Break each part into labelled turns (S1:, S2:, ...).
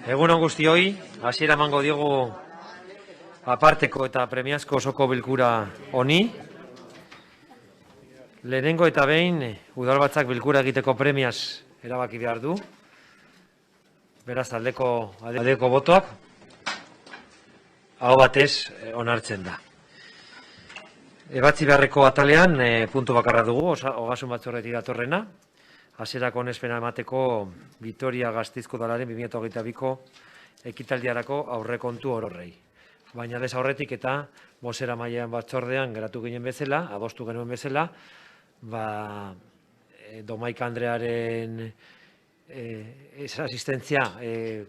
S1: Egun on guztioi, hasiera emango diogu aparteko eta premiazko osoko bilkura honi. Lehenengo eta behin, udalbatzak bilkura egiteko premiaz erabaki behar du. Beraz, aldeko botoak, aho batez onartzen da. Ebatzi beharreko atalean, puntu bakarra dugu, ogasun batzorretik datorrena. Hasierako onespena emateko Vitoria-Gasteizko udalaren 2022ko ekitaldiarako aurrekontu ororrei. Baina bez aurretik eta bozeramaileen batzordean geratu ginen bezala, adostu genuen bezala, Domaika Andrearen asistentzia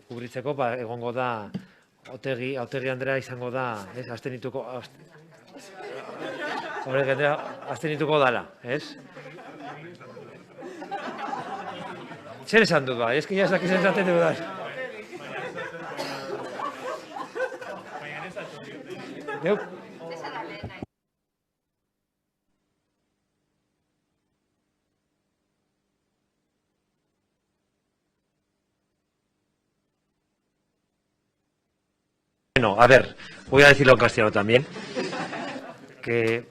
S1: kubritzeko egongo da Otegi Andrea izango da, abstenituko dala, ez? Zer esan dut ba, eski jazak izan zaten dut da. Bueno, a ver, voy a decirlo en castellano también, que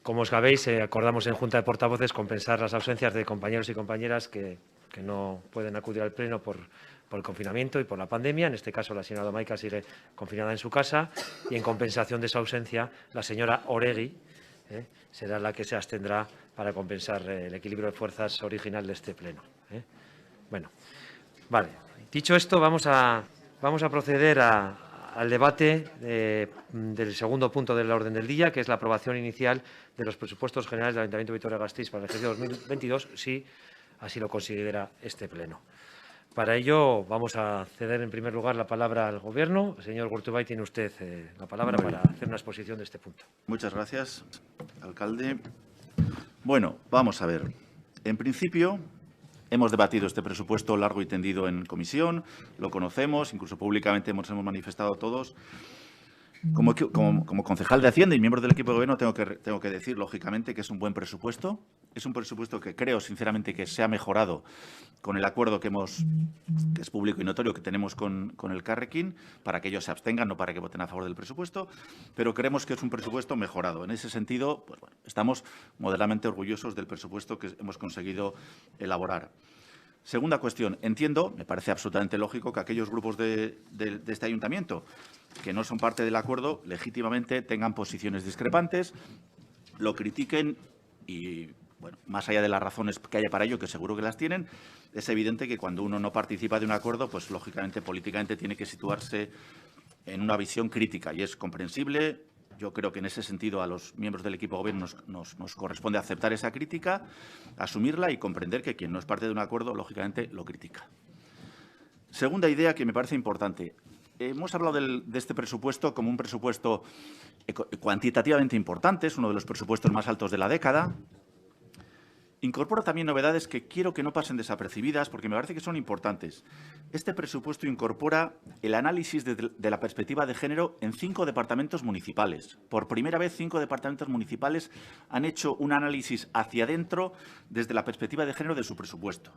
S1: como sabéis, acordamos en Junta de Portavoces compensar las ausencias de compañeros y compañeras que no pueden acudir al Pleno por el confinamiento y por la pandemia. En este caso, la señora Domaika sigue confinada en su casa y, en compensación de su ausencia, la señora Oregui será la que se abstendrá para compensar el equilibrio de fuerzas original de este Pleno. Bueno, vale. Dicho esto, vamos a proceder al debate del segundo punto del orden del día, que es la aprobación inicial de los presupuestos generales del Ayuntamiento de Vitoria-Gasteiz para el ejercicio 2022, si así lo considera este Pleno. Para ello, vamos a ceder en primer lugar la palabra al Gobierno. Señor Gurtubay, tiene usted la palabra para hacer una exposición de este punto.
S2: Muchas gracias, alcalde. Bueno, vamos a ver. En principio, hemos debatido este presupuesto largo y tendido en comisión, lo conocemos, incluso públicamente nos hemos manifestado todos. Como concejal de Hacienda y miembro del equipo de gobierno tengo que decir, lógicamente, que es un buen presupuesto. Es un presupuesto que creo, sinceramente, que se ha mejorado con el acuerdo que es público y notorio, que tenemos con el Carrequín, para que ellos se abstengan, no para que voten a favor del presupuesto, pero creemos que es un presupuesto mejorado. En ese sentido, pues bueno, estamos moderadamente orgullosos del presupuesto que hemos conseguido elaborar. Segunda cuestión. Entiendo, me parece absolutamente lógico que aquellos grupos de este ayuntamiento que no son parte del acuerdo legítimamente tengan posiciones discrepantes, lo critiquen y, bueno, más allá de las razones que haya para ello, que seguro que las tienen, es evidente que cuando uno no participa de un acuerdo, pues lógicamente, políticamente, tiene que situarse en una visión crítica y es comprensible. Yo creo que en ese sentido a los miembros del equipo de gobierno nos corresponde aceptar esa crítica, asumirla y comprender que quien no es parte de un acuerdo, lógicamente, lo critica. Segunda idea que me parece importante. Hemos hablado de este presupuesto como un presupuesto cuantitativamente importante, es uno de los presupuestos más altos de la década. Incorpora también novedades que quiero que no pasen desapercibidas porque me parece que son importantes. Este presupuesto incorpora el análisis de la perspectiva de género en 5 departamentos municipales. Por primera vez, 5 departamentos municipales han hecho un análisis hacia adentro desde la perspectiva de género de su presupuesto.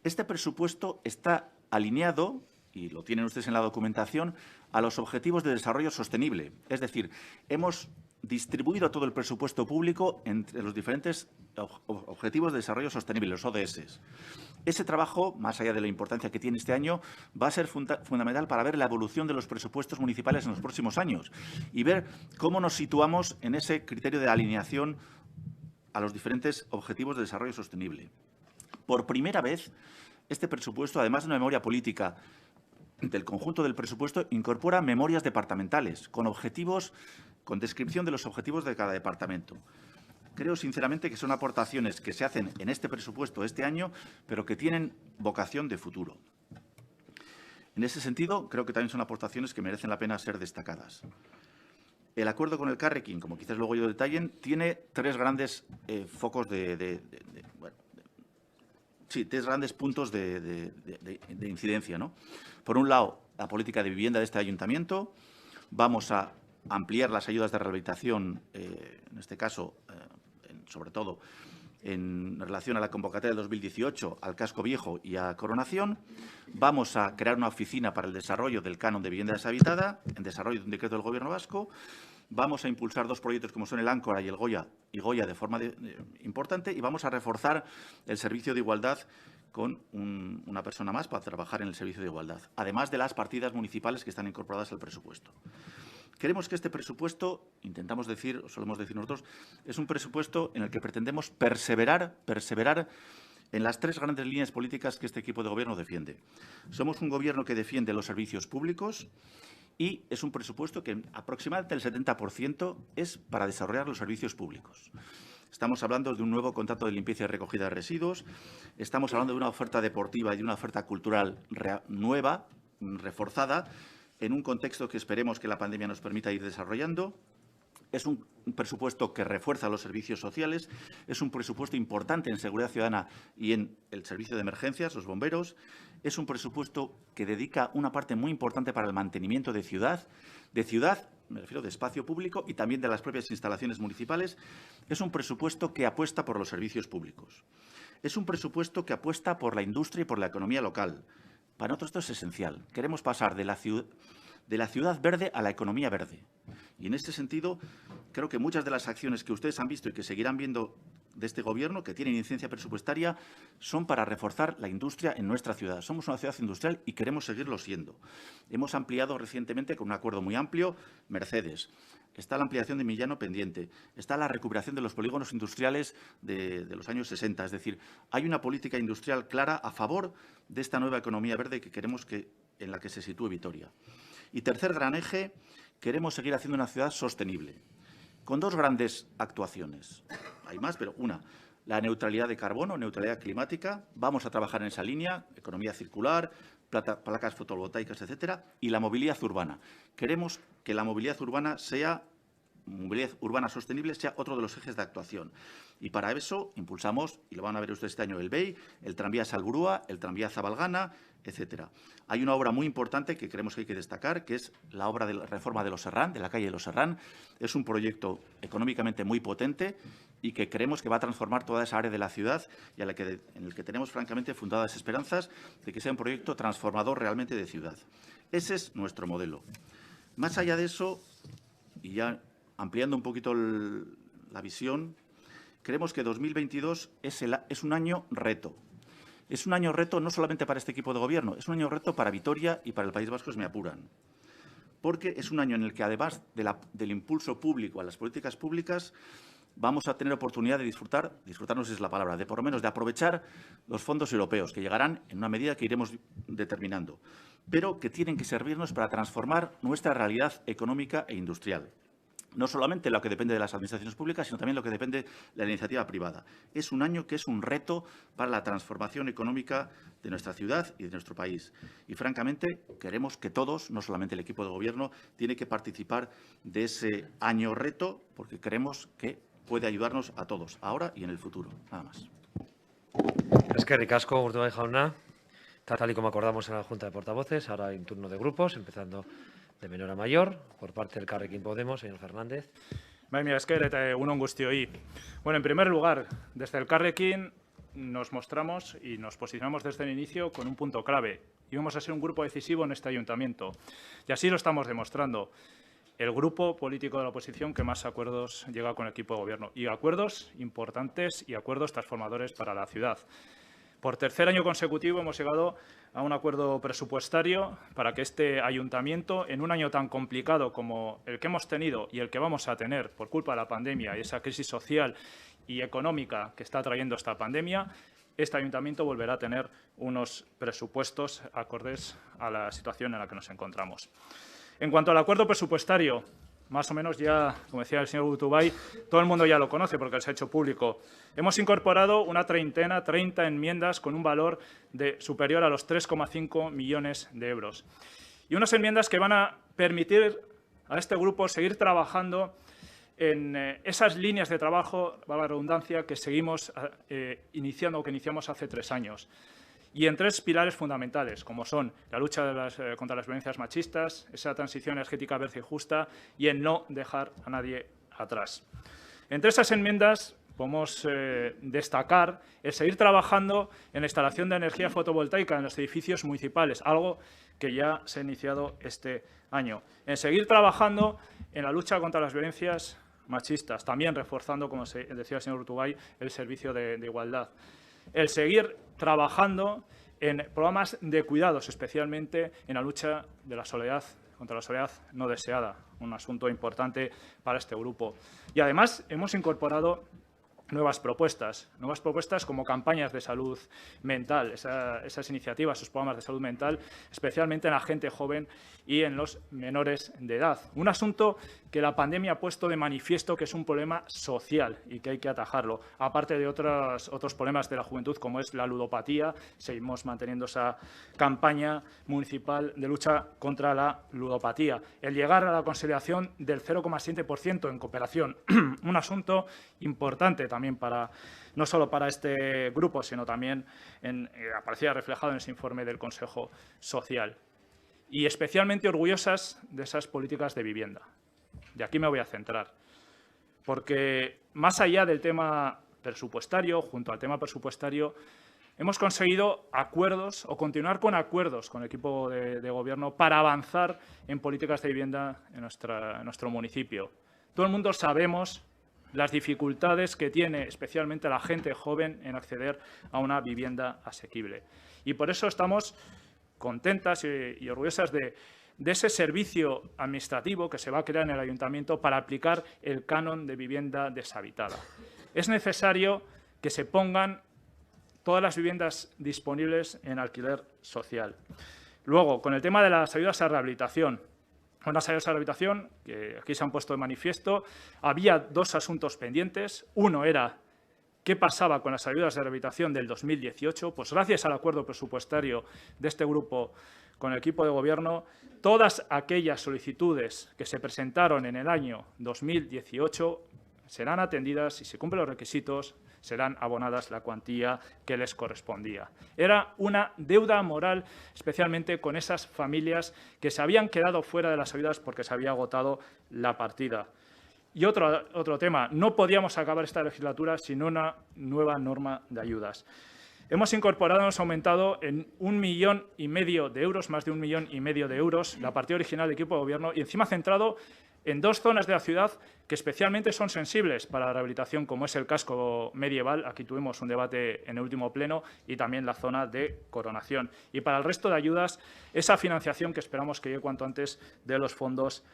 S2: Este presupuesto está alineado, y lo tienen ustedes en la documentación, a los objetivos de desarrollo sostenible. Es decir, hemos distribuido todo el presupuesto público entre los diferentes objetivos de desarrollo sostenible, los ODS. Ese trabajo, más allá de la importancia que tiene este año, va a ser fundamental para ver la evolución de los presupuestos municipales en los próximos años y ver cómo nos situamos en ese criterio de alineación a los diferentes objetivos de desarrollo sostenible. Por primera vez, este presupuesto, además de una memoria política del conjunto del presupuesto, incorpora memorias departamentales con objetivos, con descripción de los objetivos de cada departamento. Creo sinceramente que son aportaciones que se hacen en este presupuesto este año, pero que tienen vocación de futuro. En ese sentido, creo que también son aportaciones que merecen la pena ser destacadas. El acuerdo con el Carrequín, como quizás luego yo detallen, tiene tres grandes focos tres grandes puntos de incidencia, ¿no? Por un lado, la política de vivienda de este ayuntamiento. Vamos a ampliar las ayudas de rehabilitación, en este caso, sobre todo, en relación a la convocatoria del 2018 al Casco Viejo y a Coronación. Vamos a crear una oficina para el desarrollo del canon de vivienda deshabitada, en desarrollo de un decreto del Gobierno vasco. Vamos a impulsar 2 proyectos como son el Áncora y el Goya de forma importante, y vamos a reforzar el servicio de igualdad con una persona más para trabajar en el servicio de igualdad, además de las partidas municipales que están incorporadas al presupuesto. Queremos que este presupuesto, intentamos decir, o solemos decir nosotros, es un presupuesto en el que pretendemos perseverar en las 3 grandes líneas políticas que este equipo de Gobierno defiende. Somos un Gobierno que defiende los servicios públicos y es un presupuesto que aproximadamente el 70% es para desarrollar los servicios públicos. Estamos hablando de un nuevo contrato de limpieza y recogida de residuos, estamos hablando de una oferta deportiva y de una oferta cultural nueva, reforzada, en un contexto que esperemos que la pandemia nos permita ir desarrollando. Es un presupuesto que refuerza los servicios sociales, es un presupuesto importante en seguridad ciudadana y en el servicio de emergencias, los bomberos. Es un presupuesto que dedica una parte muy importante para el mantenimiento de ciudad, me refiero de espacio público y también de las propias instalaciones municipales. Es un presupuesto que apuesta por los servicios públicos. Es un presupuesto que apuesta por la industria y por la economía local. Para nosotros esto es esencial. Queremos pasar de la ciudad verde a la economía verde. Y en este sentido, creo que muchas de las acciones que ustedes han visto y que seguirán viendo de este Gobierno, que tienen incidencia presupuestaria, son para reforzar la industria en nuestra ciudad. Somos una ciudad industrial y queremos seguirlo siendo. Hemos ampliado recientemente, con un acuerdo muy amplio, Mercedes. Está la ampliación de Millano pendiente, está la recuperación de los polígonos industriales de los años 60. Es decir, hay una política industrial clara a favor de esta nueva economía verde que queremos en la que se sitúe Vitoria. Y tercer gran eje, queremos seguir haciendo una ciudad sostenible, con 2 grandes actuaciones. Hay más, pero una, la neutralidad de carbono, neutralidad climática. Vamos a trabajar en esa línea, economía circular, placas fotovoltaicas, etcétera, y la movilidad urbana. Queremos que la movilidad urbana sostenible sea otro de los ejes de actuación. Y para eso impulsamos, y lo van a ver ustedes este año, el BEI, el tranvía Salburua, el tranvía Zabalgana, etcétera. Hay una obra muy importante que creemos que hay que destacar, que es la obra de la reforma de Los Serrán, de la calle de Los Serrán. Es un proyecto económicamente muy potente y que creemos que va a transformar toda esa área de la ciudad y en el que tenemos, francamente, fundadas esperanzas de que sea un proyecto transformador realmente de ciudad. Ese es nuestro modelo. Más allá de eso, y ya ampliando un poquito la visión, creemos que 2022 es un año reto. Es un año reto no solamente para este equipo de Gobierno, es un año reto para Vitoria y para el País Vasco, si me apuran. Porque es un año en el que, además del impulso público a las políticas públicas, vamos a tener oportunidad de disfrutar no sé si es la palabra, de por lo menos de aprovechar los fondos europeos, que llegarán en una medida que iremos determinando, pero que tienen que servirnos para transformar nuestra realidad económica e industrial. No solamente lo que depende de las administraciones públicas, sino también lo que depende de la iniciativa privada. Es un año que es un reto para la transformación económica de nuestra ciudad y de nuestro país. Y, francamente, queremos que todos, no solamente el equipo de Gobierno, tiene que participar de ese año reto, porque creemos que puede ayudarnos a todos, ahora y en el futuro. Nada más.
S1: Eskerrik asko, Urdaibai jauna. Tal y como acordamos en la Junta de Portavoces, ahora hay un turno de grupos, empezando de menor a mayor, por parte del Elkarrekin Podemos, señor Fernández.
S3: Mila esker eta egun on guztioi. Bueno, en primer lugar, desde el Elkarrekin nos mostramos y nos posicionamos desde el inicio con un punto clave. Íbamos a ser un grupo decisivo en este ayuntamiento. Y así lo estamos demostrando. El grupo político de la oposición que más acuerdos llega con el equipo de Gobierno. Y acuerdos importantes y acuerdos transformadores para la ciudad. Por tercer año consecutivo hemos llegado a un acuerdo presupuestario para que este ayuntamiento, en un año tan complicado como el que hemos tenido y el que vamos a tener por culpa de la pandemia y esa crisis social y económica que está trayendo esta pandemia, este ayuntamiento volverá a tener unos presupuestos acordes a la situación en la que nos encontramos. En cuanto al acuerdo presupuestario, más o menos ya, como decía el señor Urdaibai, todo el mundo ya lo conoce porque se ha hecho público. Hemos incorporado una 30 enmiendas con un valor superior a los 3,5 millones de euros. Y unas enmiendas que van a permitir a este grupo seguir trabajando en esas líneas de trabajo, valga la redundancia, que seguimos iniciando o que iniciamos hace 3 años. Y en 3 pilares fundamentales, como son la lucha contra las violencias machistas, esa transición energética verde y justa y el no dejar a nadie atrás. Entre esas enmiendas podemos destacar el seguir trabajando en la instalación de energía fotovoltaica en los edificios municipales, algo que ya se ha iniciado este año. En seguir trabajando en la lucha contra las violencias machistas, también reforzando, como decía el señor Urtubey, el servicio de igualdad. El seguir trabajando en programas de cuidados, especialmente en la lucha de la soledad, contra la soledad no deseada, un asunto importante para este grupo. Y además hemos incorporado nuevas propuestas como campañas de salud mental, esas iniciativas, esos programas de salud mental, especialmente en la gente joven y en los menores de edad. Un asunto que la pandemia ha puesto de manifiesto que es un problema social y que hay que atajarlo, aparte de otros problemas de la juventud como es la ludopatía. Seguimos manteniendo esa campaña municipal de lucha contra la ludopatía. El llegar a la conciliación del 0,7% en cooperación, un asunto importante también no solo para este grupo, sino también aparecía reflejado en ese informe del Consejo Social. Y especialmente orgullosas de esas políticas de vivienda. De aquí me voy a centrar, porque más allá del tema presupuestario, junto al tema presupuestario, hemos conseguido acuerdos o continuar con acuerdos con el equipo de Gobierno para avanzar en políticas de vivienda en nuestro municipio. Todo el mundo sabemos las dificultades que tiene especialmente la gente joven en acceder a una vivienda asequible. Y por eso estamos contentas y orgullosas de ese servicio administrativo que se va a crear en el Ayuntamiento para aplicar el canon de vivienda deshabitada. Es necesario que se pongan todas las viviendas disponibles en alquiler social. Luego, con el tema de las ayudas a rehabilitación, unas ayudas a rehabilitación que aquí se han puesto de manifiesto, había dos asuntos pendientes. Uno era qué pasaba con las ayudas de rehabilitación del 2018. Pues gracias al acuerdo presupuestario de este grupo con el equipo de Gobierno, todas aquellas solicitudes que se presentaron en el año 2018 serán atendidas y, si cumplen los requisitos, serán abonadas la cuantía que les correspondía. Era una deuda moral, especialmente con esas familias que se habían quedado fuera de las ayudas porque se había agotado la partida. Y otro tema, no podíamos acabar esta legislatura sin una nueva norma de ayudas. Hemos incorporado, hemos aumentado en 1,5 millones de euros, más de 1,5 millones de euros, la partida original del equipo de Gobierno y encima centrado en dos zonas de la ciudad que especialmente son sensibles para la rehabilitación, como es el casco medieval. Aquí tuvimos un debate en el último pleno, y también la zona de Coronación. Y para el resto de ayudas, esa financiación que esperamos que llegue cuanto antes de los fondos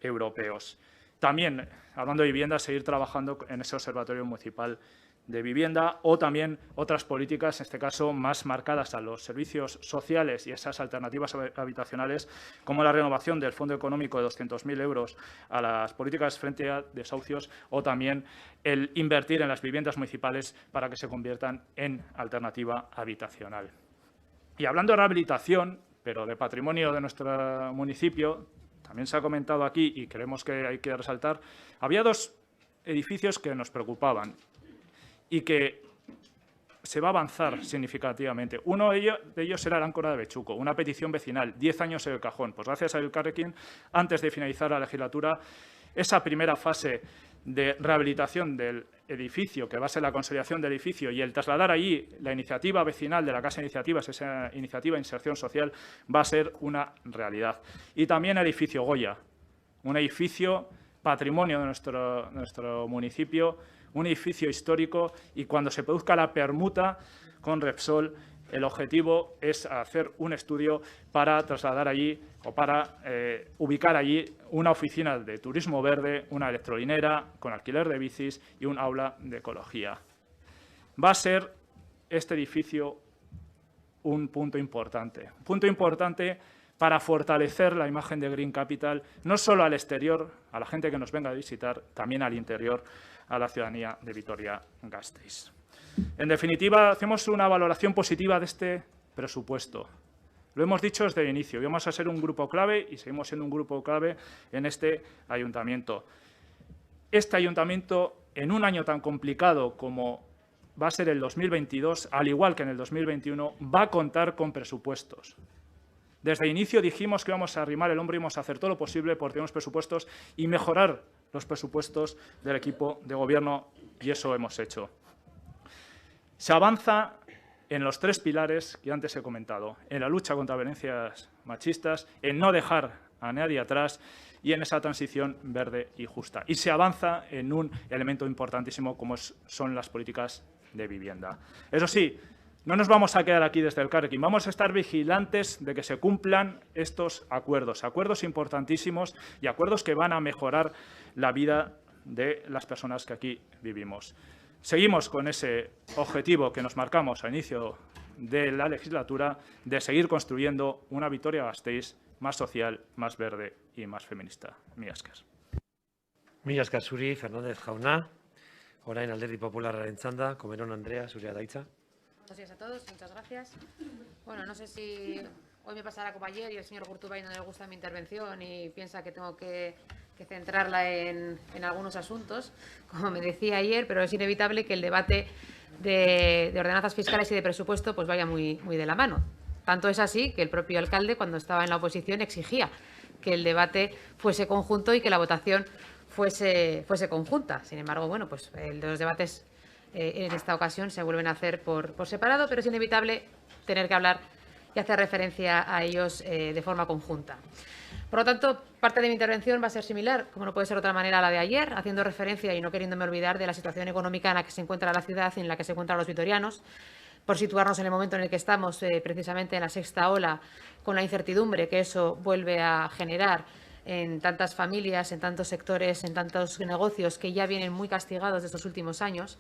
S3: europeos. También, hablando de vivienda, seguir trabajando en ese observatorio municipal de vivienda o también otras políticas, en este caso más marcadas a los servicios sociales y esas alternativas habitacionales, como la renovación del Fondo Económico de 200.000 euros a las políticas frente a desahucios o también el invertir en las viviendas municipales para que se conviertan en alternativa habitacional. Y hablando de rehabilitación, pero de patrimonio de nuestro municipio, también se ha comentado aquí y creemos que hay que resaltar, había dos edificios que nos preocupaban y que se va a avanzar significativamente. Uno de ellos era el Áncora de Bechuco, una petición vecinal, 10 años en el cajón. Pues gracias a Elkarrekin, antes de finalizar la legislatura, esa primera fase de rehabilitación del edificio, que va a ser la consolidación del edificio, y el trasladar allí la iniciativa vecinal de la Casa de Iniciativas, esa iniciativa de inserción social, va a ser una realidad. Y también el edificio Goya, un edificio patrimonio de nuestro municipio, un edificio histórico, y cuando se produzca la permuta con Repsol, el objetivo es hacer un estudio para trasladar allí o para ubicar allí una oficina de turismo verde, una electrolinera con alquiler de bicis y un aula de ecología. Va a ser este edificio un punto importante para fortalecer la imagen de Green Capital, no solo al exterior, a la gente que nos venga a visitar, también al interior, a la ciudadanía de Vitoria-Gasteiz. En definitiva, hacemos una valoración positiva de este presupuesto. Lo hemos dicho desde el inicio, vamos a ser un grupo clave y seguimos siendo un grupo clave en este ayuntamiento. Este ayuntamiento, en un año tan complicado como va a ser el 2022, al igual que en el 2021, va a contar con presupuestos. Desde el inicio dijimos que íbamos a arrimar el hombro y íbamos a hacer todo lo posible por tener unos presupuestos y mejorar los presupuestos del equipo de Gobierno y eso hemos hecho. Se avanza en los 3 pilares que antes he comentado, en la lucha contra violencias machistas, en no dejar a nadie atrás y en esa transición verde y justa. Y se avanza en un elemento importantísimo como son las políticas de vivienda. Eso sí, no nos vamos a quedar aquí desde el Elkarrekin, vamos a estar vigilantes de que se cumplan estos acuerdos, acuerdos importantísimos y acuerdos que van a mejorar la vida de las personas que aquí vivimos. Seguimos con ese objetivo que nos marcamos al inicio de la legislatura de seguir construyendo una Vitoria-Gasteiz más social, más verde y más feminista. Mila esker.
S1: Mila esker zuri, Fernández jauna. Orain Alderdi Popularraren txanda, Comerón Andrea, zurea da hitza.
S4: Buenos días a todos, muchas gracias. Bueno, no sé si hoy me pasará como ayer y el señor Gurtubay no le gusta mi intervención y piensa que tengo que centrarla en algunos asuntos, como me decía ayer, pero es inevitable que el debate de ordenanzas fiscales y de presupuesto pues vaya muy de la mano. Tanto es así que el propio alcalde, cuando estaba en la oposición, exigía que el debate fuese conjunto y que la votación fuese conjunta. Sin embargo, bueno, pues los debates en esta ocasión se vuelven a hacer por separado, pero es inevitable tener que hablar y hacer referencia a ellos de forma conjunta. Por lo tanto, parte de mi intervención va a ser similar, como no puede ser de otra manera, a la de ayer, haciendo referencia y no queriéndome olvidar de la situación económica en la que se encuentra la ciudad y en la que se encuentran los vitorianos, por situarnos en el momento en el que estamos, precisamente en la sexta ola, con la incertidumbre que eso vuelve a generar en tantas familias, en tantos sectores, en tantos negocios que ya vienen muy castigados de estos últimos años,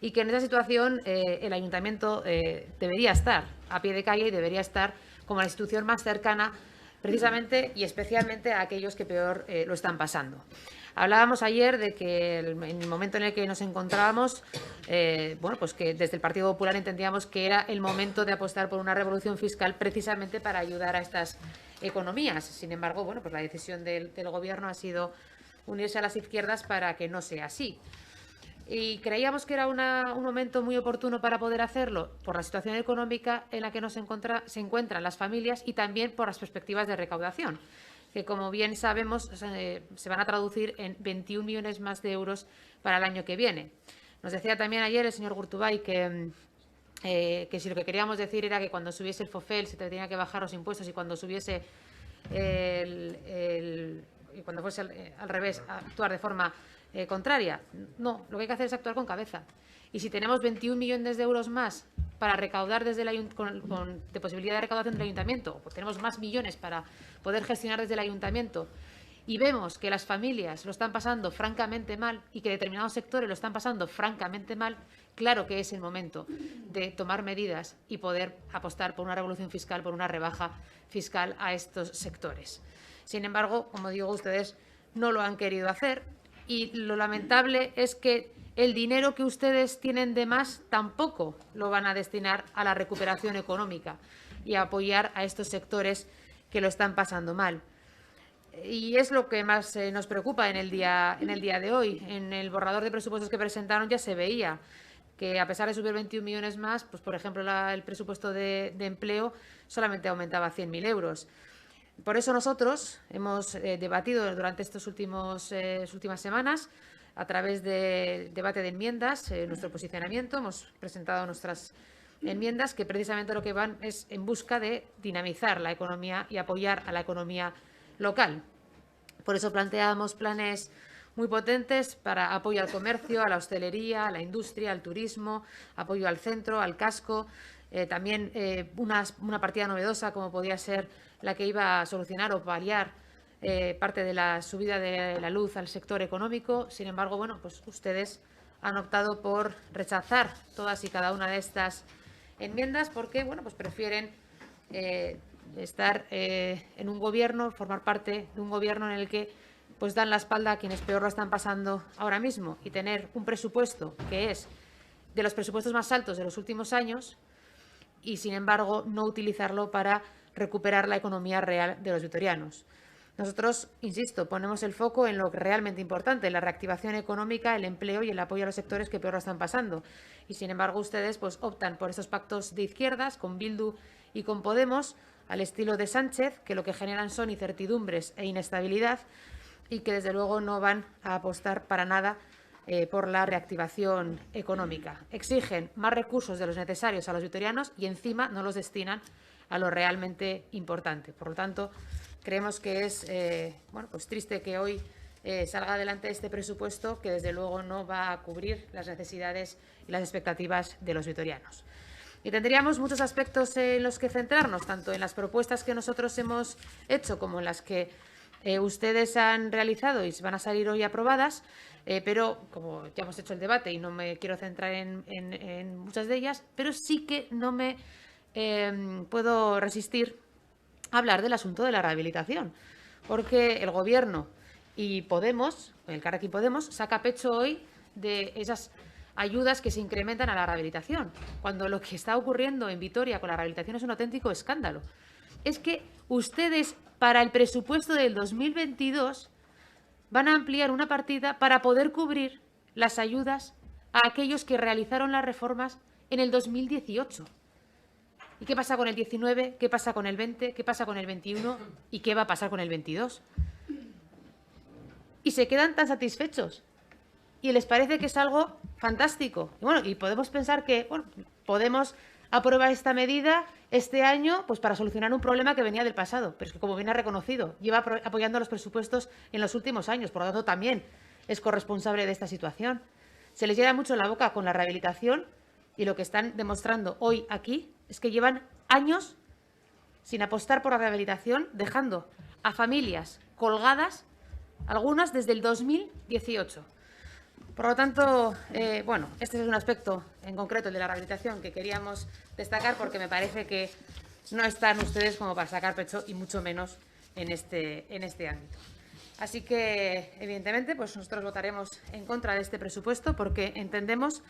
S4: y que en esa situación el Ayuntamiento debería estar a pie de calle y debería estar como la institución más cercana precisamente y especialmente a aquellos que peor lo están pasando. Hablábamos ayer de que en el momento en el que nos encontrábamos, bueno, pues que desde el Partido Popular entendíamos que era el momento de apostar por una revolución fiscal precisamente para ayudar a estas economías. Sin embargo, bueno, pues la decisión del Gobierno ha sido unirse a las izquierdas para que no sea así. Y creíamos que era un momento muy oportuno para poder hacerlo por la situación económica en la que se encuentran las familias y también por las perspectivas de recaudación, que como bien sabemos se van a traducir en 21 millones más de euros para el año que viene. Nos decía también ayer el señor Gurtubay que si lo que queríamos decir era que cuando subiese el FOFEL se tenía que bajar los impuestos y cuando subiese y cuando fuese al revés actuar de forma contraria. No, lo que hay que hacer es actuar con cabeza. Y si tenemos 21 millones de euros más para recaudar desde de posibilidad de recaudación del Ayuntamiento, o tenemos más millones para poder gestionar desde el Ayuntamiento, y vemos que las familias lo están pasando francamente mal y que determinados sectores lo están pasando francamente mal, claro que es el momento de tomar medidas y poder apostar por una revolución fiscal, por una rebaja fiscal a estos sectores. Sin embargo, como digo, ustedes no lo han querido hacer. Y lo lamentable es que el dinero que ustedes tienen de más tampoco lo van a destinar a la recuperación económica y a apoyar a estos sectores que lo están pasando mal. Y es lo que más nos preocupa en el día de hoy. En el borrador de presupuestos que presentaron ya se veía que a pesar de subir 21 millones más, pues por ejemplo el presupuesto de empleo solamente aumentaba 100.000 euros. Por eso nosotros hemos debatido durante estas últimas semanas, a través del debate de enmiendas, nuestro posicionamiento. Hemos presentado nuestras enmiendas que precisamente lo que van es en busca de dinamizar la economía y apoyar a la economía local. Por eso planteamos planes muy potentes para apoyo al comercio, a la hostelería, a la industria, al turismo, apoyo al centro, al casco. También una partida novedosa como podía ser la que iba a solucionar o paliar parte de la subida de la luz al sector económico. Sin embargo, bueno, pues ustedes han optado por rechazar todas y cada una de estas enmiendas porque, bueno, pues prefieren estar en un gobierno, formar parte de un gobierno en el que pues dan la espalda a quienes peor lo están pasando ahora mismo y tener un presupuesto que es de los presupuestos más altos de los últimos años y, sin embargo, no utilizarlo para recuperar la economía real de los vitorianos. Nosotros, insisto, ponemos el foco en lo realmente importante, la reactivación económica, el empleo y el apoyo a los sectores que peor lo están pasando. Y, sin embargo, ustedes pues, optan por esos pactos de izquierdas con Bildu y con Podemos, al estilo de Sánchez, que lo que generan son incertidumbres e inestabilidad y que, desde luego, no van a apostar para nada por la reactivación económica. Exigen más recursos de los necesarios a los vitorianos y encima no los destinan a lo realmente importante. Por lo tanto, creemos que es pues triste que hoy salga adelante este presupuesto que desde luego no va a cubrir las necesidades y las expectativas de los vitorianos. Y tendríamos muchos aspectos en los que centrarnos, tanto en las propuestas que nosotros hemos hecho como en las que ustedes han realizado y van a salir hoy aprobadas, pero como ya hemos hecho el debate y no me quiero centrar en muchas de ellas, pero sí que no me puedo resistir a hablar del asunto de la rehabilitación, porque el Gobierno y Podemos, el Carrequín Podemos, saca pecho hoy de esas ayudas que se incrementan a la rehabilitación, cuando lo que está ocurriendo en Vitoria con la rehabilitación es un auténtico escándalo. Es que ustedes, para el presupuesto del 2022, van a ampliar una partida para poder cubrir las ayudas a aquellos que realizaron las reformas en el 2018. ¿Y qué pasa con el 19? ¿Qué pasa con el 20? ¿Qué pasa con el 21? ¿Y qué va a pasar con el 22? Y se quedan tan satisfechos. Y les parece que es algo fantástico. Y podemos pensar que Podemos aprobar esta medida este año pues para solucionar un problema que venía del pasado. Pero es que, como bien ha reconocido, lleva apoyando los presupuestos en los últimos años. Por lo tanto, también es corresponsable de esta situación. Se les llena mucho la boca con la rehabilitación y lo que están demostrando hoy aquí es que llevan años sin apostar por la rehabilitación, dejando a familias colgadas, algunas desde el 2018. Por lo tanto, este es un aspecto en concreto, el de la rehabilitación, que queríamos destacar porque me parece que no están ustedes como para sacar pecho y mucho menos en este ámbito. Así que, evidentemente, pues nosotros votaremos en contra de este presupuesto porque entendemos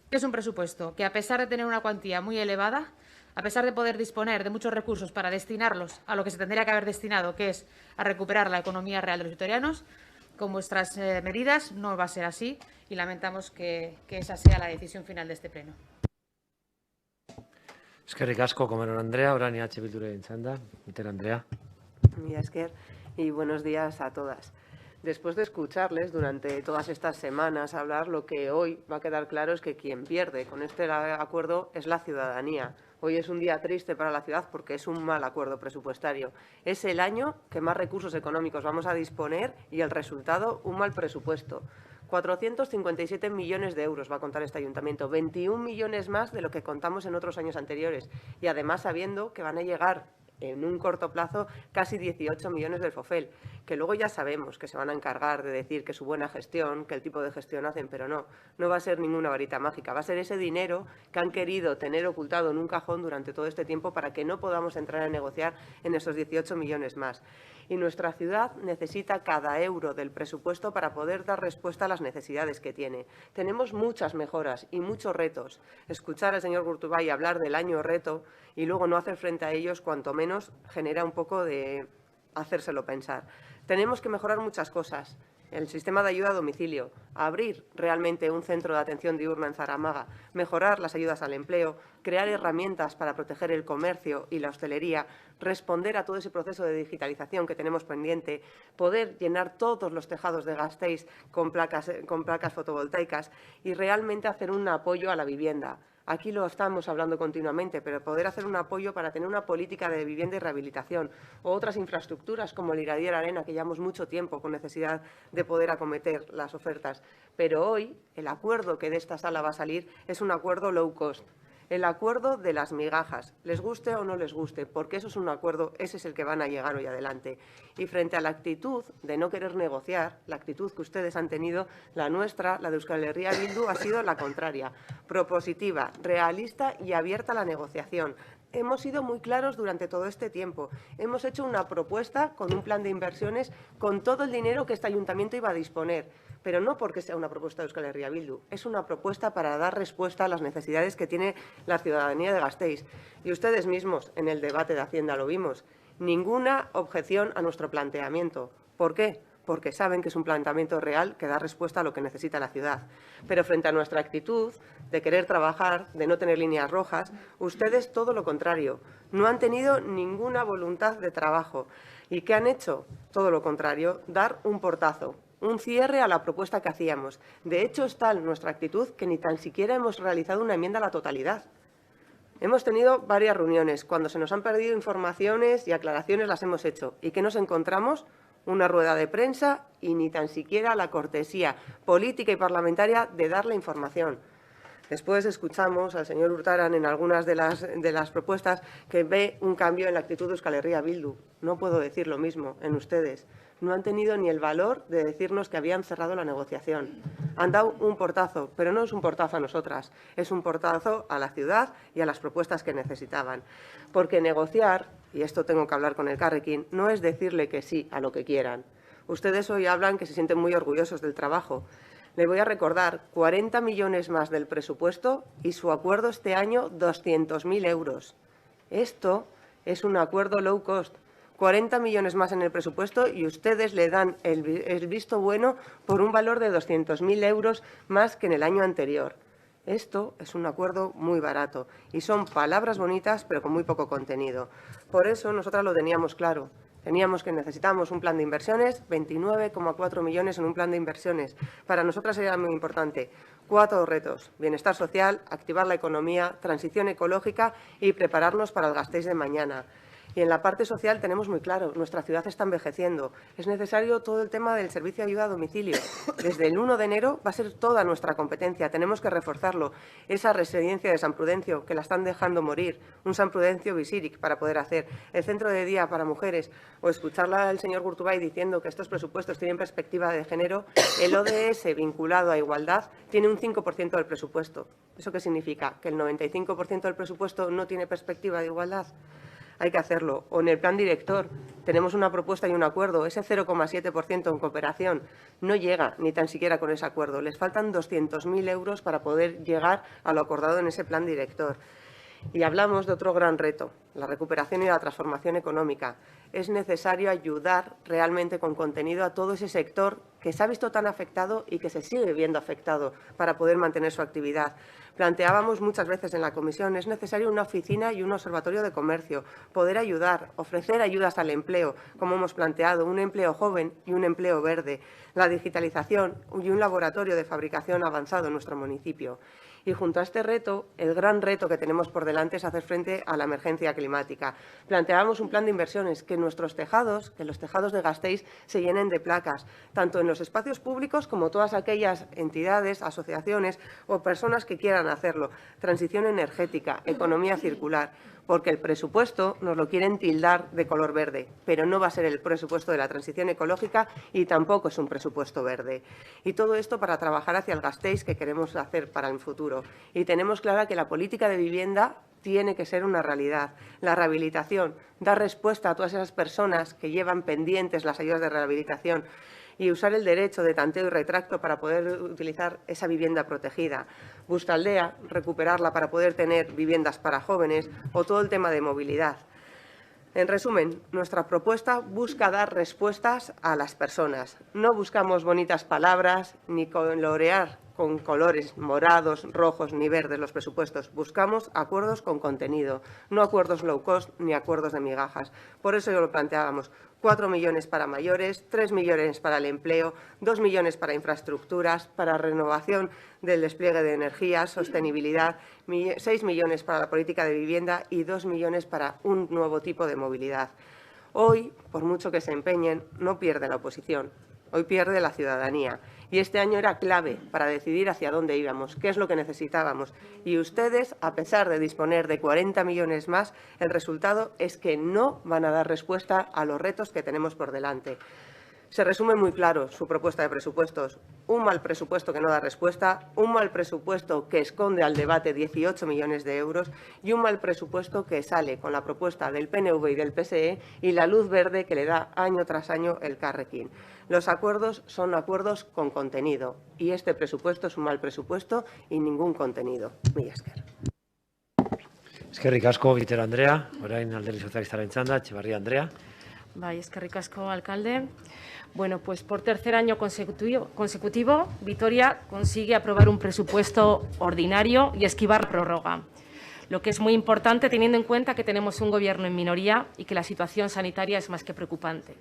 S4: que es un presupuesto que, a pesar de tener una cuantía muy elevada, a pesar de poder disponer de muchos recursos para destinarlos a lo que se tendría que haber destinado, que es a recuperar la economía real de los vitorianos, con vuestras medidas no va a ser así y lamentamos que esa sea la decisión final de este pleno.
S1: Eskerrik asko, Komeron Andrea, orain Bilduren txanda. Andrea.
S5: Mila esker y buenos días a todas. Después de escucharles durante todas estas semanas hablar, lo que hoy va a quedar claro es que quien pierde con este acuerdo es la ciudadanía. Hoy es un día triste para la ciudad porque es un mal acuerdo presupuestario. Es el año que más recursos económicos vamos a disponer y el resultado, un mal presupuesto. 457 millones de euros va a contar este ayuntamiento, 21 millones más de lo que contamos en otros años anteriores. Y además sabiendo que van a llegar en un corto plazo casi 18 millones del FOFEL, que luego ya sabemos que se van a encargar de decir que su buena gestión, que el tipo de gestión hacen, pero no va a ser ninguna varita mágica, va a ser ese dinero que han querido tener ocultado en un cajón durante todo este tiempo para que no podamos entrar a negociar en esos 18 millones más. Y nuestra ciudad necesita cada euro del presupuesto para poder dar respuesta a las necesidades que tiene. Tenemos muchas mejoras y muchos retos. Escuchar al señor Gurtubay hablar del año reto y luego no hacer frente a ellos, cuanto menos genera un poco de hacérselo pensar. Tenemos que mejorar muchas cosas. El sistema de ayuda a domicilio, abrir realmente un centro de atención diurna en Zaramaga, mejorar las ayudas al empleo, crear herramientas para proteger el comercio y la hostelería, responder a todo ese proceso de digitalización que tenemos pendiente, poder llenar todos los tejados de Gasteiz con placas fotovoltaicas y realmente hacer un apoyo a la vivienda. Aquí lo estamos hablando continuamente, pero poder hacer un apoyo para tener una política de vivienda y rehabilitación o otras infraestructuras como el Iradier Arena, que llevamos mucho tiempo con necesidad de poder acometer las ofertas. Pero hoy el acuerdo que de esta sala va a salir es un acuerdo low cost. El acuerdo de las migajas, les guste o no les guste, porque eso es un acuerdo, ese es el que van a llegar hoy adelante. Y frente a la actitud de no querer negociar, la actitud que ustedes han tenido, la nuestra, la de Euskal Herria Bildu, ha sido la contraria, propositiva, realista y abierta a la negociación. Hemos sido muy claros durante todo este tiempo. Hemos hecho una propuesta con un plan de inversiones con todo el dinero que este ayuntamiento iba a disponer. Pero no porque sea una propuesta de Euskal Herria Bildu, es una propuesta para dar respuesta a las necesidades que tiene la ciudadanía de Gasteiz. Y ustedes mismos, en el debate de Hacienda lo vimos, ninguna objeción a nuestro planteamiento. ¿Por qué? Porque saben que es un planteamiento real que da respuesta a lo que necesita la ciudad. Pero frente a nuestra actitud de querer trabajar, de no tener líneas rojas, ustedes todo lo contrario. No han tenido ninguna voluntad de trabajo. ¿Y qué han hecho? Todo lo contrario, dar un portazo. un cierre a la propuesta que hacíamos. De hecho, es tal nuestra actitud que ni tan siquiera hemos realizado una enmienda a la totalidad. Hemos tenido varias reuniones. Cuando se nos han perdido informaciones y aclaraciones las hemos hecho. ¿Y qué nos encontramos? Una rueda de prensa y ni tan siquiera la cortesía política y parlamentaria de dar la información. Después escuchamos al señor Urtaran en algunas de las propuestas que ve un cambio en la actitud de Euskal Herria Bildu. No puedo decir lo mismo en ustedes. No han tenido ni el valor de decirnos que habían cerrado la negociación. Han dado un portazo, pero no es un portazo a nosotras, es un portazo a la ciudad y a las propuestas que necesitaban. Porque negociar, y esto tengo que hablar con el Carrequín, no es decirle que sí a lo que quieran. Ustedes hoy hablan que se sienten muy orgullosos del trabajo. Le voy a recordar 40 millones más del presupuesto y su acuerdo este año 200.000 euros. Esto es un acuerdo low cost. 40 millones más en el presupuesto y ustedes le dan el visto bueno por un valor de 200.000 euros más que en el año anterior. Esto es un acuerdo muy barato y son palabras bonitas pero con muy poco contenido. Por eso nosotras lo teníamos claro. Teníamos que necesitamos un plan de inversiones, 29,4 millones en un plan de inversiones. Para nosotras era muy importante. 4 retos: bienestar social, activar la economía, transición ecológica y prepararnos para el Gasteiz de mañana. Y en la parte social tenemos muy claro, nuestra ciudad está envejeciendo. Es necesario todo el tema del servicio de ayuda a domicilio. Desde el 1 de enero va a ser toda nuestra competencia, tenemos que reforzarlo. Esa residencia de San Prudencio, que la están dejando morir, un San Prudencio Visiric para poder hacer, el centro de día para mujeres, o escucharla al señor Gurtubay diciendo que estos presupuestos tienen perspectiva de género, el ODS vinculado a igualdad tiene un 5% del presupuesto. ¿Eso qué significa? ¿Que el 95% del presupuesto no tiene perspectiva de igualdad? Hay que hacerlo. O en el plan director tenemos una propuesta y un acuerdo. Ese 0,7% en cooperación no llega ni tan siquiera con ese acuerdo. Les faltan 200.000 euros para poder llegar a lo acordado en ese plan director. Y hablamos de otro gran reto, la recuperación y la transformación económica. Es necesario ayudar realmente con contenido a todo ese sector que se ha visto tan afectado y que se sigue viendo afectado para poder mantener su actividad. Planteábamos muchas veces en la comisión, es necesario una oficina y un observatorio de comercio, poder ayudar, ofrecer ayudas al empleo, como hemos planteado, un empleo joven y un empleo verde, la digitalización y un laboratorio de fabricación avanzado en nuestro municipio. Y junto a este reto, el gran reto que tenemos por delante es hacer frente a la emergencia climática. Planteábamos un plan de inversiones, que nuestros tejados, que los tejados de Gasteiz se llenen de placas, tanto en los espacios públicos como todas aquellas entidades, asociaciones o personas que quieran hacerlo. Transición energética, economía circular, porque el presupuesto nos lo quieren tildar de color verde, pero no va a ser el presupuesto de la transición ecológica y tampoco es un presupuesto verde. Y todo esto para trabajar hacia el Gasteiz que queremos hacer para el futuro. Y tenemos clara que la política de vivienda tiene que ser una realidad. La rehabilitación, dar respuesta a todas esas personas que llevan pendientes las ayudas de rehabilitación y usar el derecho de tanteo y retracto para poder utilizar esa vivienda protegida. Bustaldea, recuperarla para poder tener viviendas para jóvenes o todo el tema de movilidad. En resumen, nuestra propuesta busca dar respuestas a las personas. No buscamos bonitas palabras ni colorear con colores morados, rojos ni verdes los presupuestos. Buscamos acuerdos con contenido, no acuerdos low cost ni acuerdos de migajas. Por eso yo lo planteábamos. 4 millones para mayores, 3 millones para el empleo, 2 millones para infraestructuras, para renovación del despliegue de energías, sostenibilidad, 6 millones para la política de vivienda y 2 millones para un nuevo tipo de movilidad. Hoy, por mucho que se empeñen, no pierde la oposición, hoy pierde la ciudadanía. Y este año era clave para decidir hacia dónde íbamos, qué es lo que necesitábamos. Y ustedes, a pesar de disponer de 40 millones más, el resultado es que no van a dar respuesta a los retos que tenemos por delante. Se resume muy claro su propuesta de presupuestos. Un mal presupuesto que no da respuesta, un mal presupuesto que esconde al debate 18 millones de euros y un mal presupuesto que sale con la propuesta del PNV y del PSE y la luz verde que le da año tras año el Carrequín. Los acuerdos son acuerdos con contenido y este presupuesto es un mal presupuesto y ningún contenido. Mila esker.
S1: Eskerrik asko, Bitero Andrea, orain Alderdi Sozialistaren txanda, Etxebarria Andrea.
S6: Bai, eskerrik asko, alcalde. Bueno, pues por tercer año consecutivo, Vitoria consigue aprobar un presupuesto ordinario y esquivar la prórroga, lo que es muy importante teniendo en cuenta que tenemos un gobierno en minoría y que la situación sanitaria es más que preocupante.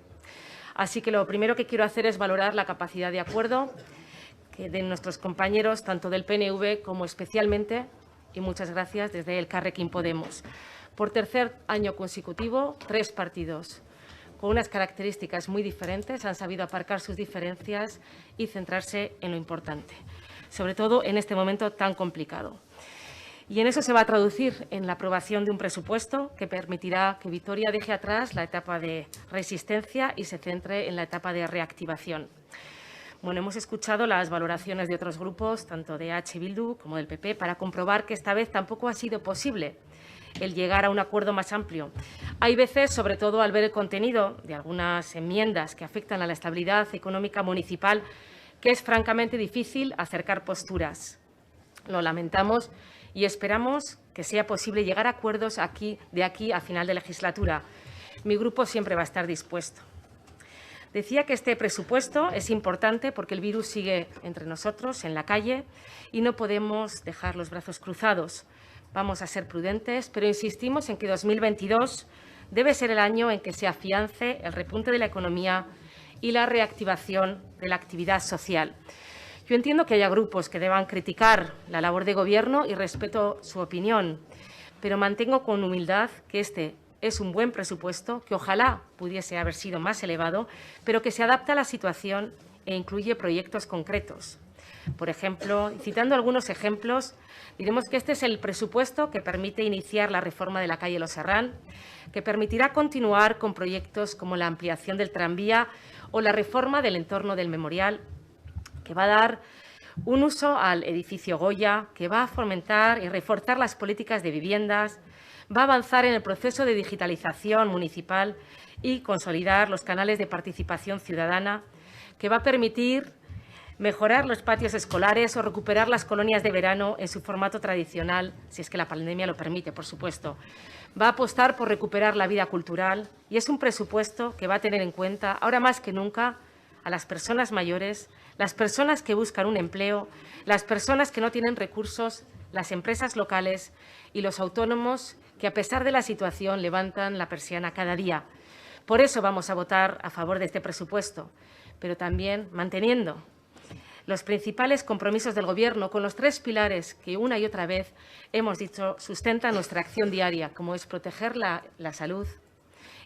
S6: Así que lo primero que quiero hacer es valorar la capacidad de acuerdo de nuestros compañeros, tanto del PNV como especialmente, y muchas gracias, desde Elkarrekin Podemos. Por tercer año consecutivo, 3 partidos con unas características muy diferentes han sabido aparcar sus diferencias y centrarse en lo importante, sobre todo en este momento tan complicado. Y en eso se va a traducir en la aprobación de un presupuesto que permitirá que Vitoria deje atrás la etapa de resistencia y se centre en la etapa de reactivación. Bueno, hemos escuchado las valoraciones de otros grupos, tanto de H. Bildu como del PP, para comprobar que esta vez tampoco ha sido posible el llegar a un acuerdo más amplio. Hay veces, sobre todo al ver el contenido de algunas enmiendas que afectan a la estabilidad económica municipal, que es francamente difícil acercar posturas. Lo lamentamos y esperamos que sea posible llegar a acuerdos de aquí a final de legislatura. Mi grupo siempre va a estar dispuesto. Decía que este presupuesto es importante porque el virus sigue entre nosotros, en la calle, y no podemos dejar los brazos cruzados. Vamos a ser prudentes, pero insistimos en que 2022 debe ser el año en que se afiance el repunte de la economía y la reactivación de la actividad social. Yo entiendo que haya grupos que deban criticar la labor de Gobierno y respeto su opinión, pero mantengo con humildad que este es un buen presupuesto, que ojalá pudiese haber sido más elevado, pero que se adapta a la situación e incluye proyectos concretos. Por ejemplo, citando algunos ejemplos, diremos que este es el presupuesto que permite iniciar la reforma de la calle Los Herrán, que permitirá continuar con proyectos como la ampliación del tranvía o la reforma del entorno del memorial, que va a dar un uso al edificio Goya, que va a fomentar y reforzar las políticas de viviendas, va a avanzar en el proceso de digitalización municipal y consolidar los canales de participación ciudadana, que va a permitir mejorar los patios escolares o recuperar las colonias de verano en su formato tradicional, si es que la pandemia lo permite, por supuesto. Va a apostar por recuperar la vida cultural y es un presupuesto que va a tener en cuenta, ahora más que nunca, a las personas mayores, las personas que buscan un empleo, las personas que no tienen recursos, las empresas locales y los autónomos que, a pesar de la situación, levantan la persiana cada día. Por eso vamos a votar a favor de este presupuesto, pero también manteniendo los principales compromisos del Gobierno con los 3 pilares que una y otra vez hemos dicho sustentan nuestra acción diaria, como es proteger la salud,